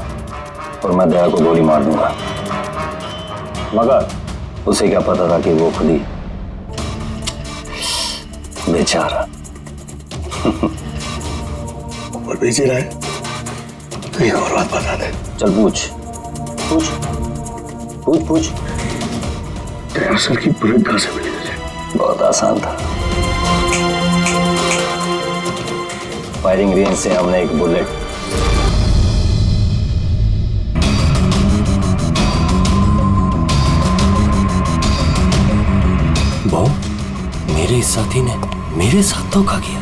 और मैं दया को गोली मार दूंगा, मगर उसे क्या पता था कि वो खुद ही बेचारा ऊपर बेच रहा है। तो एक और बात बता दे। चल पूछ पूछ पूछ पूछ। दया सर की बुलेट कहां से मिली तुझे? बहुत आसान था। फायरिंग रेंज से हमने एक बुलेट बॉम्ब मेरे साथी ने मेरे साथ धोखा किया।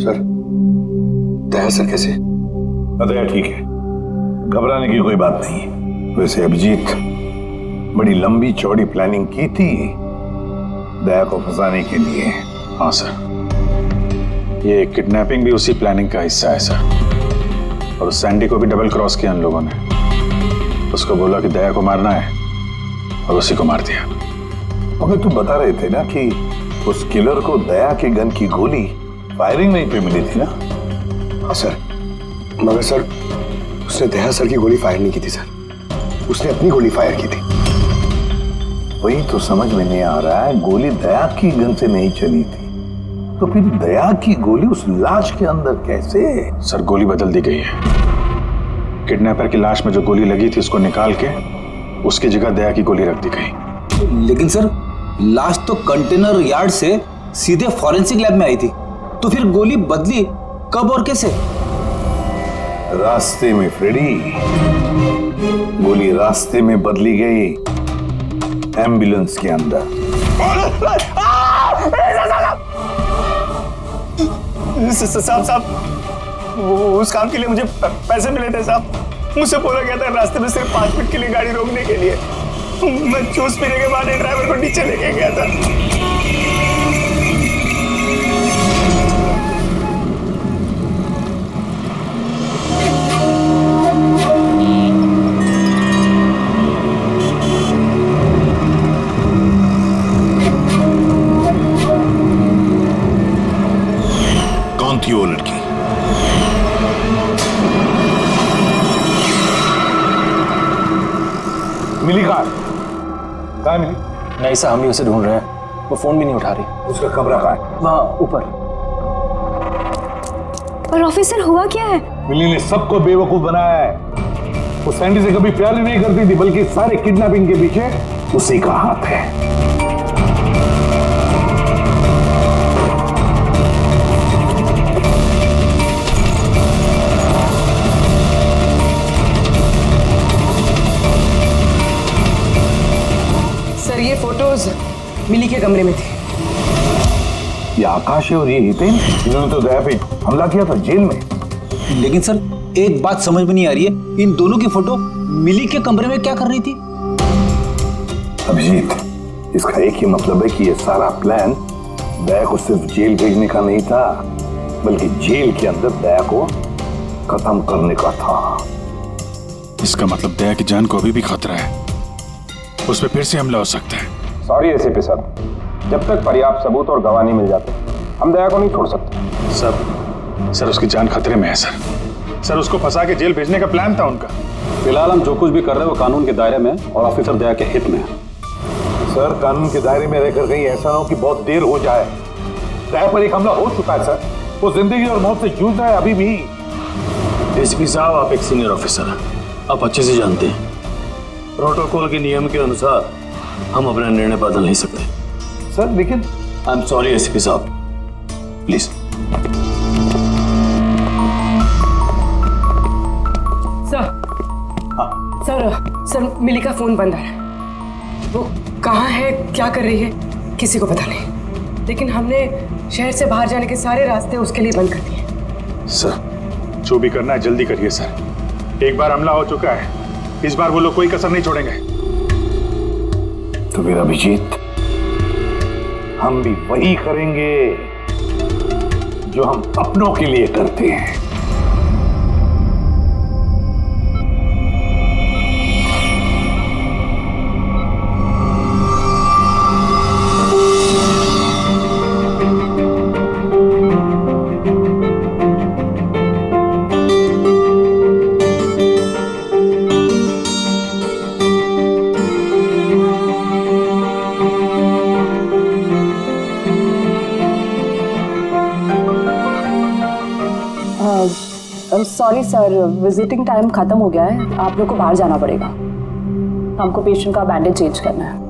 सर, दया सर कैसे? दया ठीक है, घबराने की कोई बात नहीं है। वैसे अभिजीत, बड़ी लंबी चौड़ी प्लानिंग की थी दया को फंसाने के लिए। हाँ सर, ये किडनैपिंग भी उसी प्लानिंग का हिस्सा है सर। और सैंडी को भी डबल क्रॉस किया उन लोगों ने। उसको बोला कि दया को मारना है और उसी को मार दिया। मगर तुम बता रहे थे ना कि उस किलर को दया के गन की गोली फायरिंग नहीं पे मिली थी ना? हाँ सर, मगर सर उसने दया सर की गोली फायर नहीं की थी सर, उसने अपनी गोली फायर की थी। वही तो समझ में नहीं आ रहा है, गोली दया की गन से नहीं चली थी तो फिर दया की गोली उस लाश के अंदर कैसे? सर गोली बदल दी गई है। किडनैपर की लाश में जो गोली लगी थी उसको निकाल के उसकी जगह दया की गोली रख दी गई। लेकिन सर लाश तो कंटेनर यार्ड से सीधे फॉरेंसिक लैब में आई थी, तो फिर गोली बदली कब और कैसे? रास्ते में फ्रेडी, गोली रास्ते में बदली गई, एम्बुलेंस के अंदर। साहब, वो उस काम के लिए मुझे पैसे मिले थे साहब। मुझसे बोला गया था रास्ते में सिर्फ 5 मिनट के लिए गाड़ी रोकने के लिए। मैं जूस पीने के बाद ड्राइवर को नीचे लेके गया था। कौन थी वो लड़की? मिली कहाँ मिली? नहीं साहब, हम ही उसे ढूंढ रहे हैं, वो फोन भी नहीं उठा रही। उसका कमरा कहाँ है? वहाँ ऊपर। पर ऑफिसर हुआ क्या है? मिली ने सबको बेवकूफ बनाया है। वो सैंडी से कभी प्यार ही नहीं करती थी, बल्कि सारे किडनैपिंग के पीछे उसी का हाथ है। सर ये फोटोज मिली के कमरे में थे। ये आकाश है और ये हितेन, इन्होंने तो दया पे हमला किया था जेल में। लेकिन सर एक बात समझ में नहीं आ रही है, इन दोनों की फोटो मिली के कमरे में क्या कर रही थी? अभिजीत, इसका एक ही मतलब है कि ये सारा प्लान दया को सिर्फ जेल भेजने का नहीं था, बल्कि जेल के अंदर दया को खत्म करने का था। इसका मतलब दया की जान को अभी भी खतरा है, उस पर फिर से हमला हो सकता है। सॉरी एसीपी साहब, जब तक पर्याप्त सबूत और गवाह नहीं मिल जाते हम दया को नहीं छोड़ सकते। सर उसकी जान खतरे में है सर उसको फंसा के जेल भेजने का प्लान था उनका। फिलहाल हम जो कुछ भी कर रहे हैं वो कानून के दायरे में और ऑफिसर दया के हित में है। सर कानून के दायरे में रहकर कहीं ऐसा ना हो कि बहुत देर हो जाए। दया पर एक हमला हो चुका है सर, वो जिंदगी और मौत से जूझ रहा है अभी भी। एसीपी साहब, आप एक सीनियर ऑफिसर हैं, आप अच्छे से जानते हैं प्रोटोकॉल के नियम के अनुसार हम अपना निर्णय बदल नहीं सकते। सर लेकिन आई एम सॉरी एसीपी साहब, प्लीज। सर मिली का फोन बंद आ रहा है। वो कहाँ है, क्या कर रही है, किसी को पता नहीं। लेकिन हमने शहर से बाहर जाने के सारे रास्ते उसके लिए बंद कर दिए। सर जो भी करना है जल्दी करिए सर, एक बार हमला हो चुका है, इस बार वो लोग कोई कसर नहीं छोड़ेंगे। तो फिर अभिजीत, हम भी वही करेंगे जो हम अपनों के लिए करते हैं। सॉरी सर, विजिटिंग टाइम खत्म हो गया है, आप लोग को बाहर जाना पड़ेगा। हमको पेशेंट का बैंडेज चेंज करना है।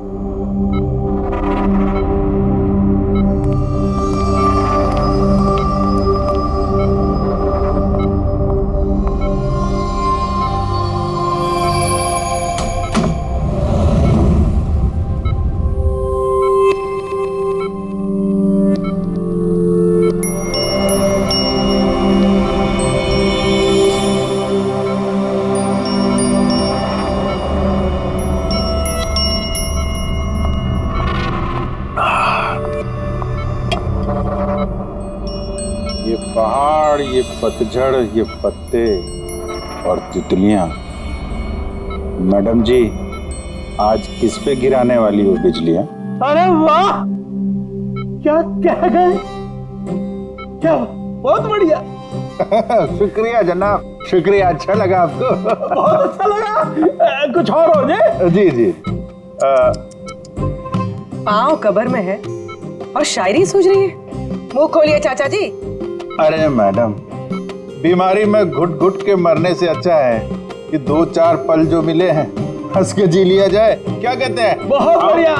पहाड़, ये पतझड़, ये पत्ते और तितलियां। मैडम जी, आज किस पे गिराने वाली हो बिजलियां? अरे वाह, क्या कह गए, क्या बहुत बढ़िया। शुक्रिया जनाब, शुक्रिया। अच्छा लगा आपको? बहुत अच्छा लगा। कुछ और हो जाए? जी जी। पाँव कब्र में है और शायरी सूझ रही है। मुंह खोलिए चाचा जी। अरे मैडम, बीमारी में घुट घुट के मरने से अच्छा है कि 2-4 पल जो मिले हैं हंस के जी लिया जाए। क्या कहते हैं? बहुत बढ़िया।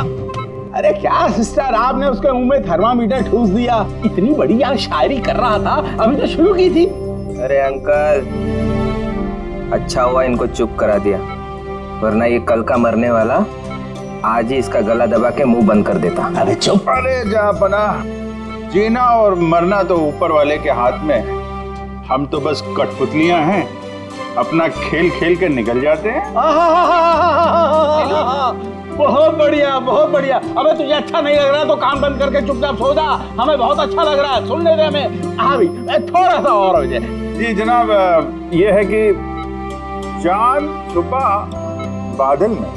अरे क्या सिस्टर, आपने उसके मुंह में थर्मामीटर ठूस दिया। इतनी बढ़िया शायरी कर रहा था, अभी तो शुरू की थी। अरे अंकल, अच्छा हुआ इनको चुप करा दिया, वरना ये कल का मरने वाला आज ही इसका गला दबा के मुंह बंद कर देता। अरे चुप। अरे जापना, जीना और मरना तो ऊपर वाले के हाथ में है। हम तो बस कठपुतलियां हैं, अपना खेल खेल के निकल जाते हैं। बहुत बढ़िया, बहुत बढ़िया। अबे तुझे अच्छा नहीं लग रहा तो काम बंद करके चुपचाप सो जा। हमें बहुत अच्छा लग रहा है, सुन ले रहे हमें। हाँ भी थोड़ा सा और हो जाए। जी जनाब, ये है कि चांद छुपा बादल में।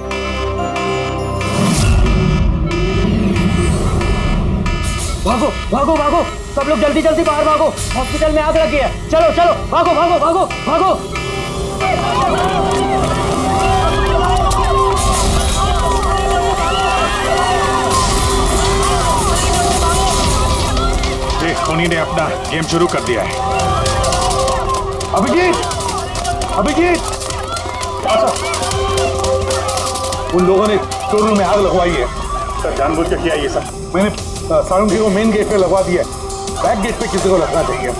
भागो भागो भागो, सब लोग जल्दी जल्दी बाहर भागो, हॉस्पिटल में आग लगी है। चलो चलो, भागो भागो भागो भागो। देख, खोनी ने अपना गेम शुरू कर दिया है। अभिजीत, अभिजीत, उन लोगों ने स्टोर में आग लगवाई है। सर जानबूझ के किया ये सब। मैंने सारंगी को मेन गेट पे लगवा दिया है, बैक गेट पे किसी को लगना चाहिए।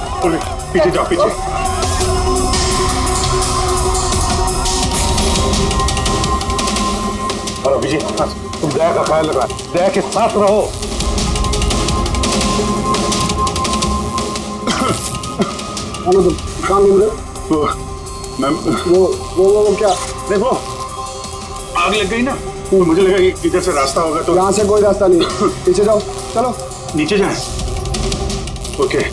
पीछे जाओ, पीछे। और अभिजीत, तुम दया का ख्याल रखना, दया के साथ रहो। काम वो क्या देखो, आग लग गई ना, तो मुझे लगा कि इधर से रास्ता होगा। तो यहाँ से कोई रास्ता नहीं, पीछे जाओ। चलो नीचे जाए। ओके।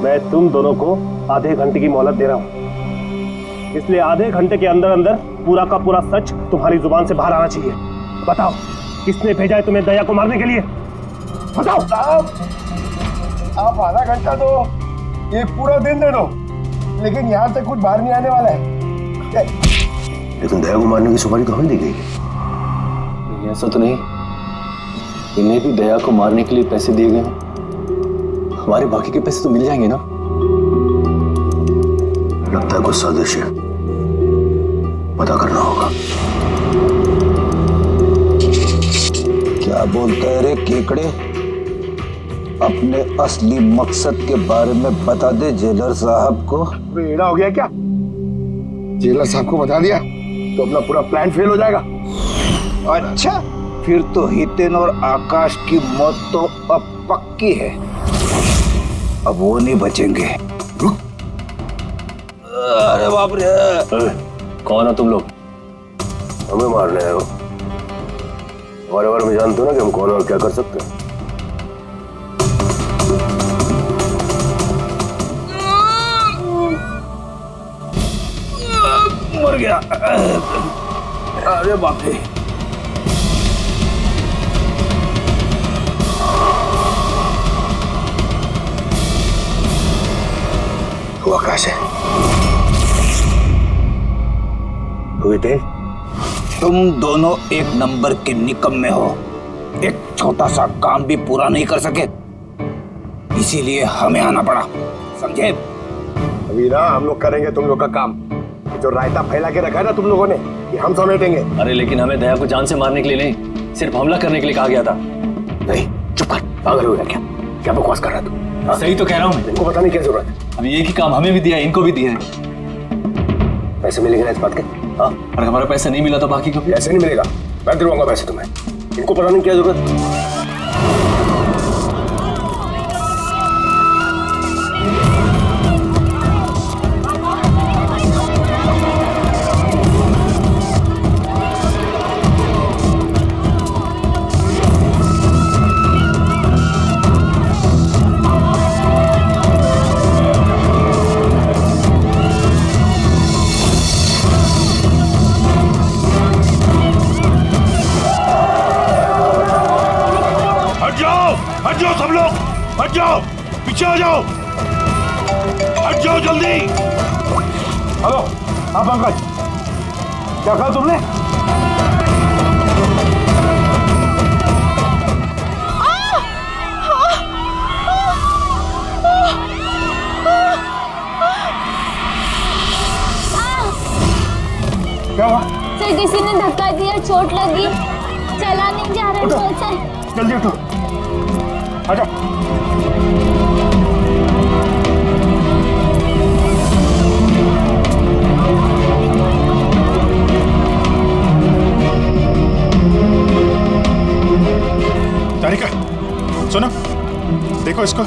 मैं तुम दोनों को आधे घंटे की मोहलत दे रहा हूं, इसलिए आधे घंटे के अंदर अंदर पूरा का पूरा सच तुम्हारी जुबान से बाहर आना चाहिए। बताओ, किसने भेजा है तुम्हें दया को मारने के लिए? बताओ। आप आधा घंटा दो, एक पूरा दिन दे दो, लेकिन यहाँ से कुछ बाहर नहीं आने वाला है। लेकिन दया को मारने की सुपारी तो हमें दी गई। ऐसा तो नहीं, इन्हें भी दया को मारने के लिए पैसे दिए गए हैं। हमारे बाकी के पैसे तो मिल जाएंगे ना? लगता है कुछ साजिश है, पता करना होगा। क्या बोलता है रे केकड़े? अपने असली मकसद के बारे में बता दे जेलर साहब को। बेड़ा हो गया क्या? जेलर साहब को बता दिया तो अपना पूरा प्लान फेल हो जाएगा। अच्छा, फिर तो हितेन और आकाश की मौत तो अब पक्की है, अब वो नहीं बचेंगे। अरे बाप रे! कौन हो तुम लोग? हमें मारने आए हो? हमारे बारे में जानते हो ना कि हम कौन और क्या कर सकते हैं। मर गया। अरे बाप रे! वो आकाश है। तुम दोनों एक नंबर के निकम्मे हो, एक छोटा सा काम भी पूरा नहीं कर सके, इसीलिए हमें आना पड़ा, समझे? अभी ना हम लोग करेंगे तुम लोग का काम। जो रायता फैला के रखा है ना तुम लोगों ने, ये हम समेटेंगे। अरे लेकिन हमें दया को जान से मारने के लिए नहीं, सिर्फ हमला करने के लिए कहा गया था। नहीं, चुप कर, पागल हो गया क्या? क्या बकवास कर रहा है तू? सही तो कह रहा हूँ मैं। इनको बताने की क्या जरूरत है? अब एक ही काम हमें भी दिया है, इनको भी दिया है। पैसे मिलेंगे ना इस बात के? हाँ, और हमारा पैसा नहीं मिला तो बाकी को भी ऐसे नहीं मिलेगा। मैं दिलवाऊंगा पैसे तुम्हें। इनको बताने की क्या जरूरत? हट जाओ सब लोग, हट जाओ, पीछे आ जाओ, हट जाओ जल्दी। हेलो, हाँ पंकज, क्या कहा तुमने? क्या हुआ? सर किसी ने धक्का दिया, चोट लगी, चला नहीं जा रहा है सर। जल्दी उठो, आजा। तारिका, सुनो, देखो इसको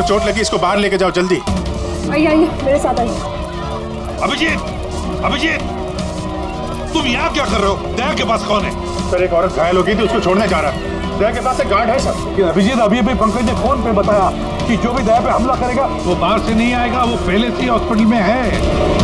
चोट लगी, इसको बाहर लेके जाओ जल्दी। आइए मेरे साथ आइए। अभिजीत, तुम यहाँ क्या कर रहे हो? दया के पास कौन है? सर एक औरत घायल हो गई थी, उसको छोड़ने जा रहा है। दया के पास एक गार्ड है सर। अभिजीत, अभी पंकज ने फोन पे बताया कि जो भी दया पे हमला करेगा वो बाहर से नहीं आएगा, वो पहले से ही हॉस्पिटल में है।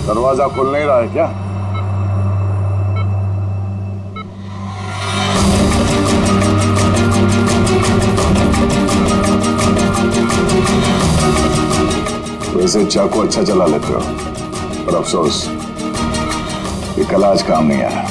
दरवाजा खुल नहीं रहा है क्या? वैसे चाकू अच्छा चला लेते हो, पर अफसोस ये कला आज काम नहीं आया।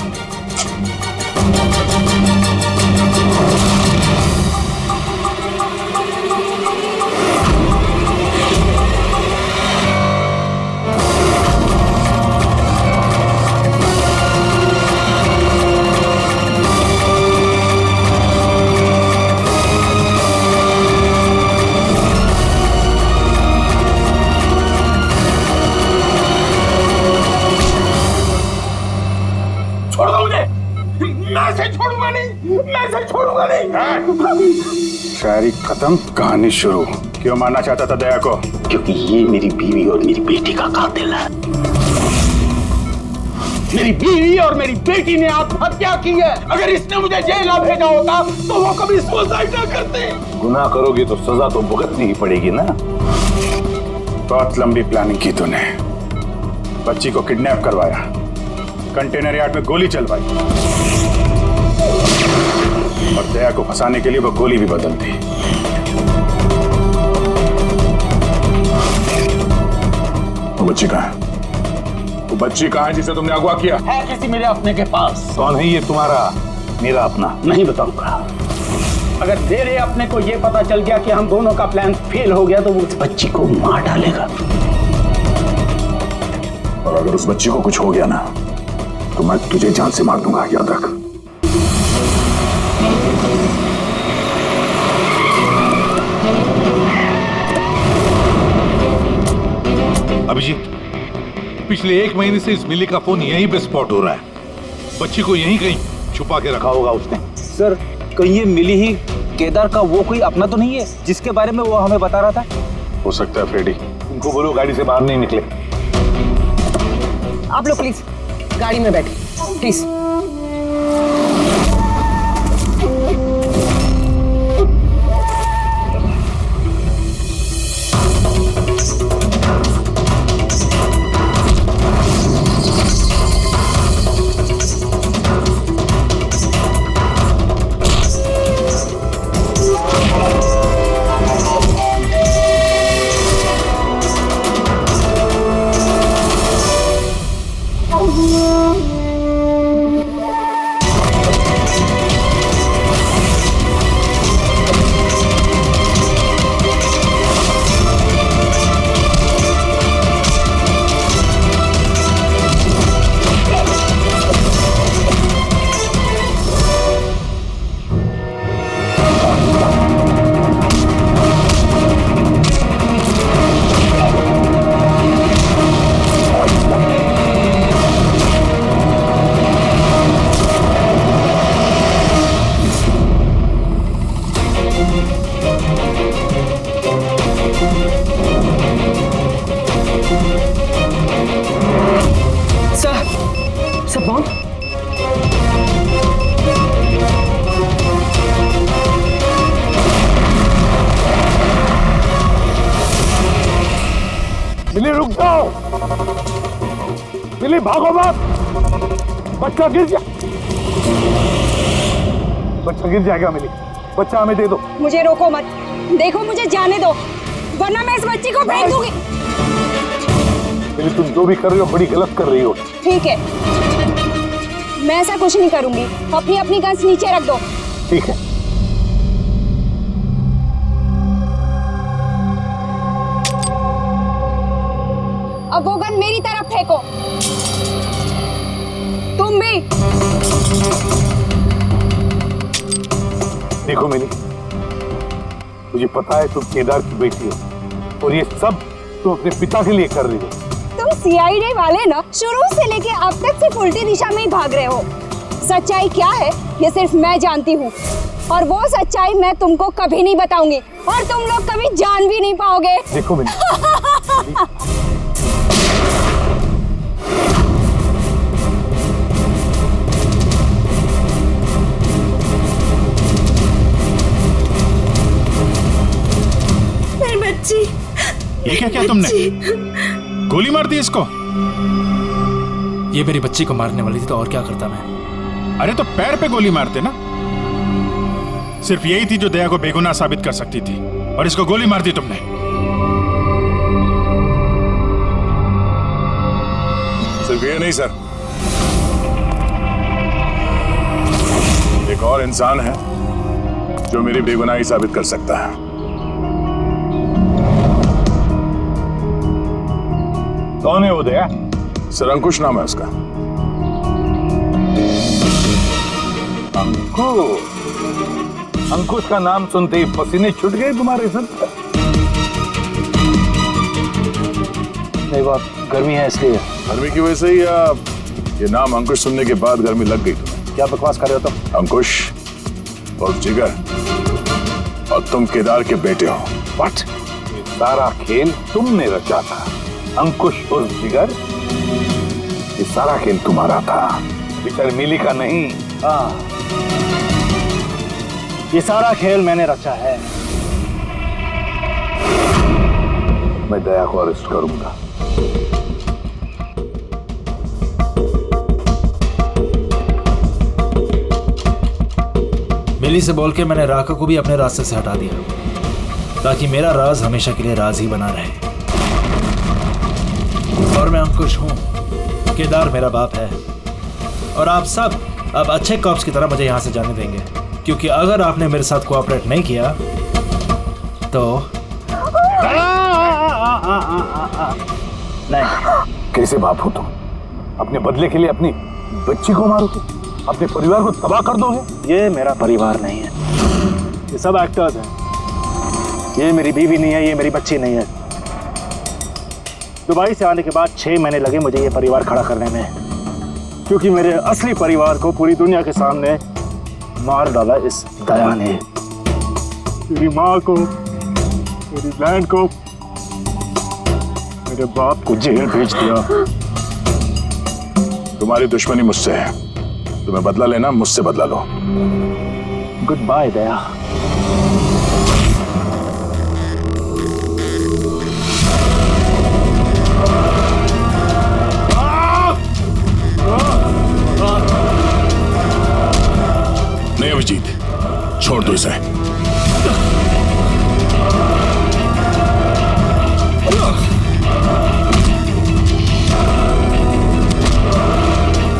शायरी खत्म, कहानी शुरू। क्यों मारना चाहता था दया को? क्योंकि ये मेरी बीवी और मेरी बेटी का कातिल है। मेरी बीवी और मेरी बेटी ने आत्महत्या की है। अगर इसने मुझे जेल ना भेजा होता तो वो कभी सुसाइड ना करते। गुनाह करोगी तो सजा तो भुगतनी ही पड़ेगी ना। बहुत लंबी प्लानिंग की तूने। बच्ची को किडनैप करवाया, कंटेनर यार्ड में गोली चलवाई और दया को फंसाने के लिए वो गोली भी बदल दी। बच्ची कहाँ है? वो बच्ची कहाँ है जिसे तुमने अगवा किया? है किसी मेरे अपने के पास। कौन है ये तुम्हारा मेरा अपना? नहीं बताऊंगा। अगर तेरे अपने को ये पता चल गया कि हम दोनों का प्लान फेल हो गया तो वो उस बच्ची को मार डालेगा। और अगर उस बच्ची को कुछ हो गया ना तो मैं तुझे जान से मार दूंगा, याद रख। अभिजीत, पिछले 1 महीने से इस मिली का फोन यहीं पे स्पॉट हो रहा है। बच्ची को यहीं कहीं छुपा के रखा होगा उसने। सर, कहीं ये मिली ही केदार का वो कोई अपना तो नहीं है जिसके बारे में वो हमें बता रहा था? हो सकता है फ्रेडी। उनको बोलो गाड़ी से बाहर नहीं निकले। आप लोग प्लीज गाड़ी में बैठे प्लीज। सब बॉन्ड मिली रुक जाओ। मिली भागो मत। बच्चा गिर जा। बच्चा गिर जाएगा मिली। बच्चा हमें दे दो। मुझे रोको मत। देखो मुझे जाने दो वरना मैं इस बच्ची को फेंक दूंगी। मिली तुम जो भी कर रही हो बड़ी गलत कर रही हो। ठीक है, मैं ऐसा कुछ नहीं करूंगी। अपनी अपनी गन्स नीचे रख दो। ठीक है। अब वो गन मेरी तरफ फेंको। तुम भी। देखो मिली, मुझे पता है तुम केदार की बेटी हो और ये सब तुम अपने पिता के लिए कर रही हो। तुम सीआईडी वाले ना शुरू से लेके अब तक सिर्फ उल्टी दिशा में ही भाग रहे हो। सच्चाई क्या है ये सिर्फ मैं जानती हूँ और वो सच्चाई मैं तुमको कभी नहीं बताऊंगी और तुम लोग कभी जान भी नहीं पाओगे। देखो मिली, मेरी बच्ची। ये क्या किया तुमने? गोली मार दी इसको? ये मेरी बच्ची को मारने वाली थी तो और क्या करता मैं। अरे तो पैर पे गोली मारते ना। सिर्फ यही थी जो दया को बेगुनाह साबित कर सकती थी और इसको गोली मार दी तुमने। सिर्फ ये नहीं सर, एक और इंसान है जो मेरी बेगुनाही साबित कर सकता है। कौन है वो दया? सर अंकुश नाम है उसका। अंकुश का नाम सुनते ही पसीने छूट गए तुम्हारे सर? नहीं बात गर्मी है इसलिए। गर्मी की वजह से या ये नाम अंकुश सुनने के बाद गर्मी लग गई तुम्हें? क्या बकवास कर रहे हो तुम? अंकुश और जिगर और तुम केदार के बेटे हो। व्हाट? ये सारा खेल तुमने रचा था। अंकुश और जिगर, ये सारा खेल तुम्हारा था, बेचारी मिली का नहीं। हाँ, ये सारा खेल मैंने रचा है। मैं दया को अरेस्ट करूंगा। मिली से बोल के मैंने राका को भी अपने रास्ते से हटा दिया ताकि मेरा राज हमेशा के लिए राज ही बना रहे। और मैं अंकुश हूँ। केदार मेरा बाप है और आप सब अब अच्छे कॉप्स की तरह मुझे यहाँ से जाने देंगे, क्योंकि अगर आपने मेरे साथ कोऑपरेट नहीं किया तो नहीं। कैसे बाप हो तुम? अपने बदले के लिए अपनी बच्ची को मारोगे, अपने परिवार को तबाह कर दोगे? ये मेरा परिवार नहीं है, ये सब एक्टर्स हैं। ये मेरी बीवी नहीं है, ये मेरी बच्ची नहीं है। दुबई से आने के बाद 6 महीने लगे मुझे ये परिवार खड़ा करने में, क्योंकि मेरे असली परिवार को पूरी दुनिया के सामने मार डाला इस दया ने। मेरी माँ को, मेरी बहन को, मेरे बाप को जेल भेज दिया। तुम्हारी दुश्मनी मुझसे है, तुम्हें बदला लेना, मुझसे बदला लो। गुड बाय दया। नहीं अभिजीत, छोड़ दो इसे।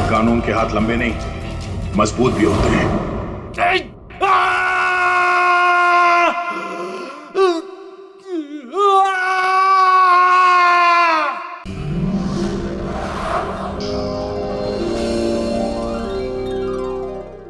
कानून के हाथ लंबे नहीं, मजबूत भी होते हैं।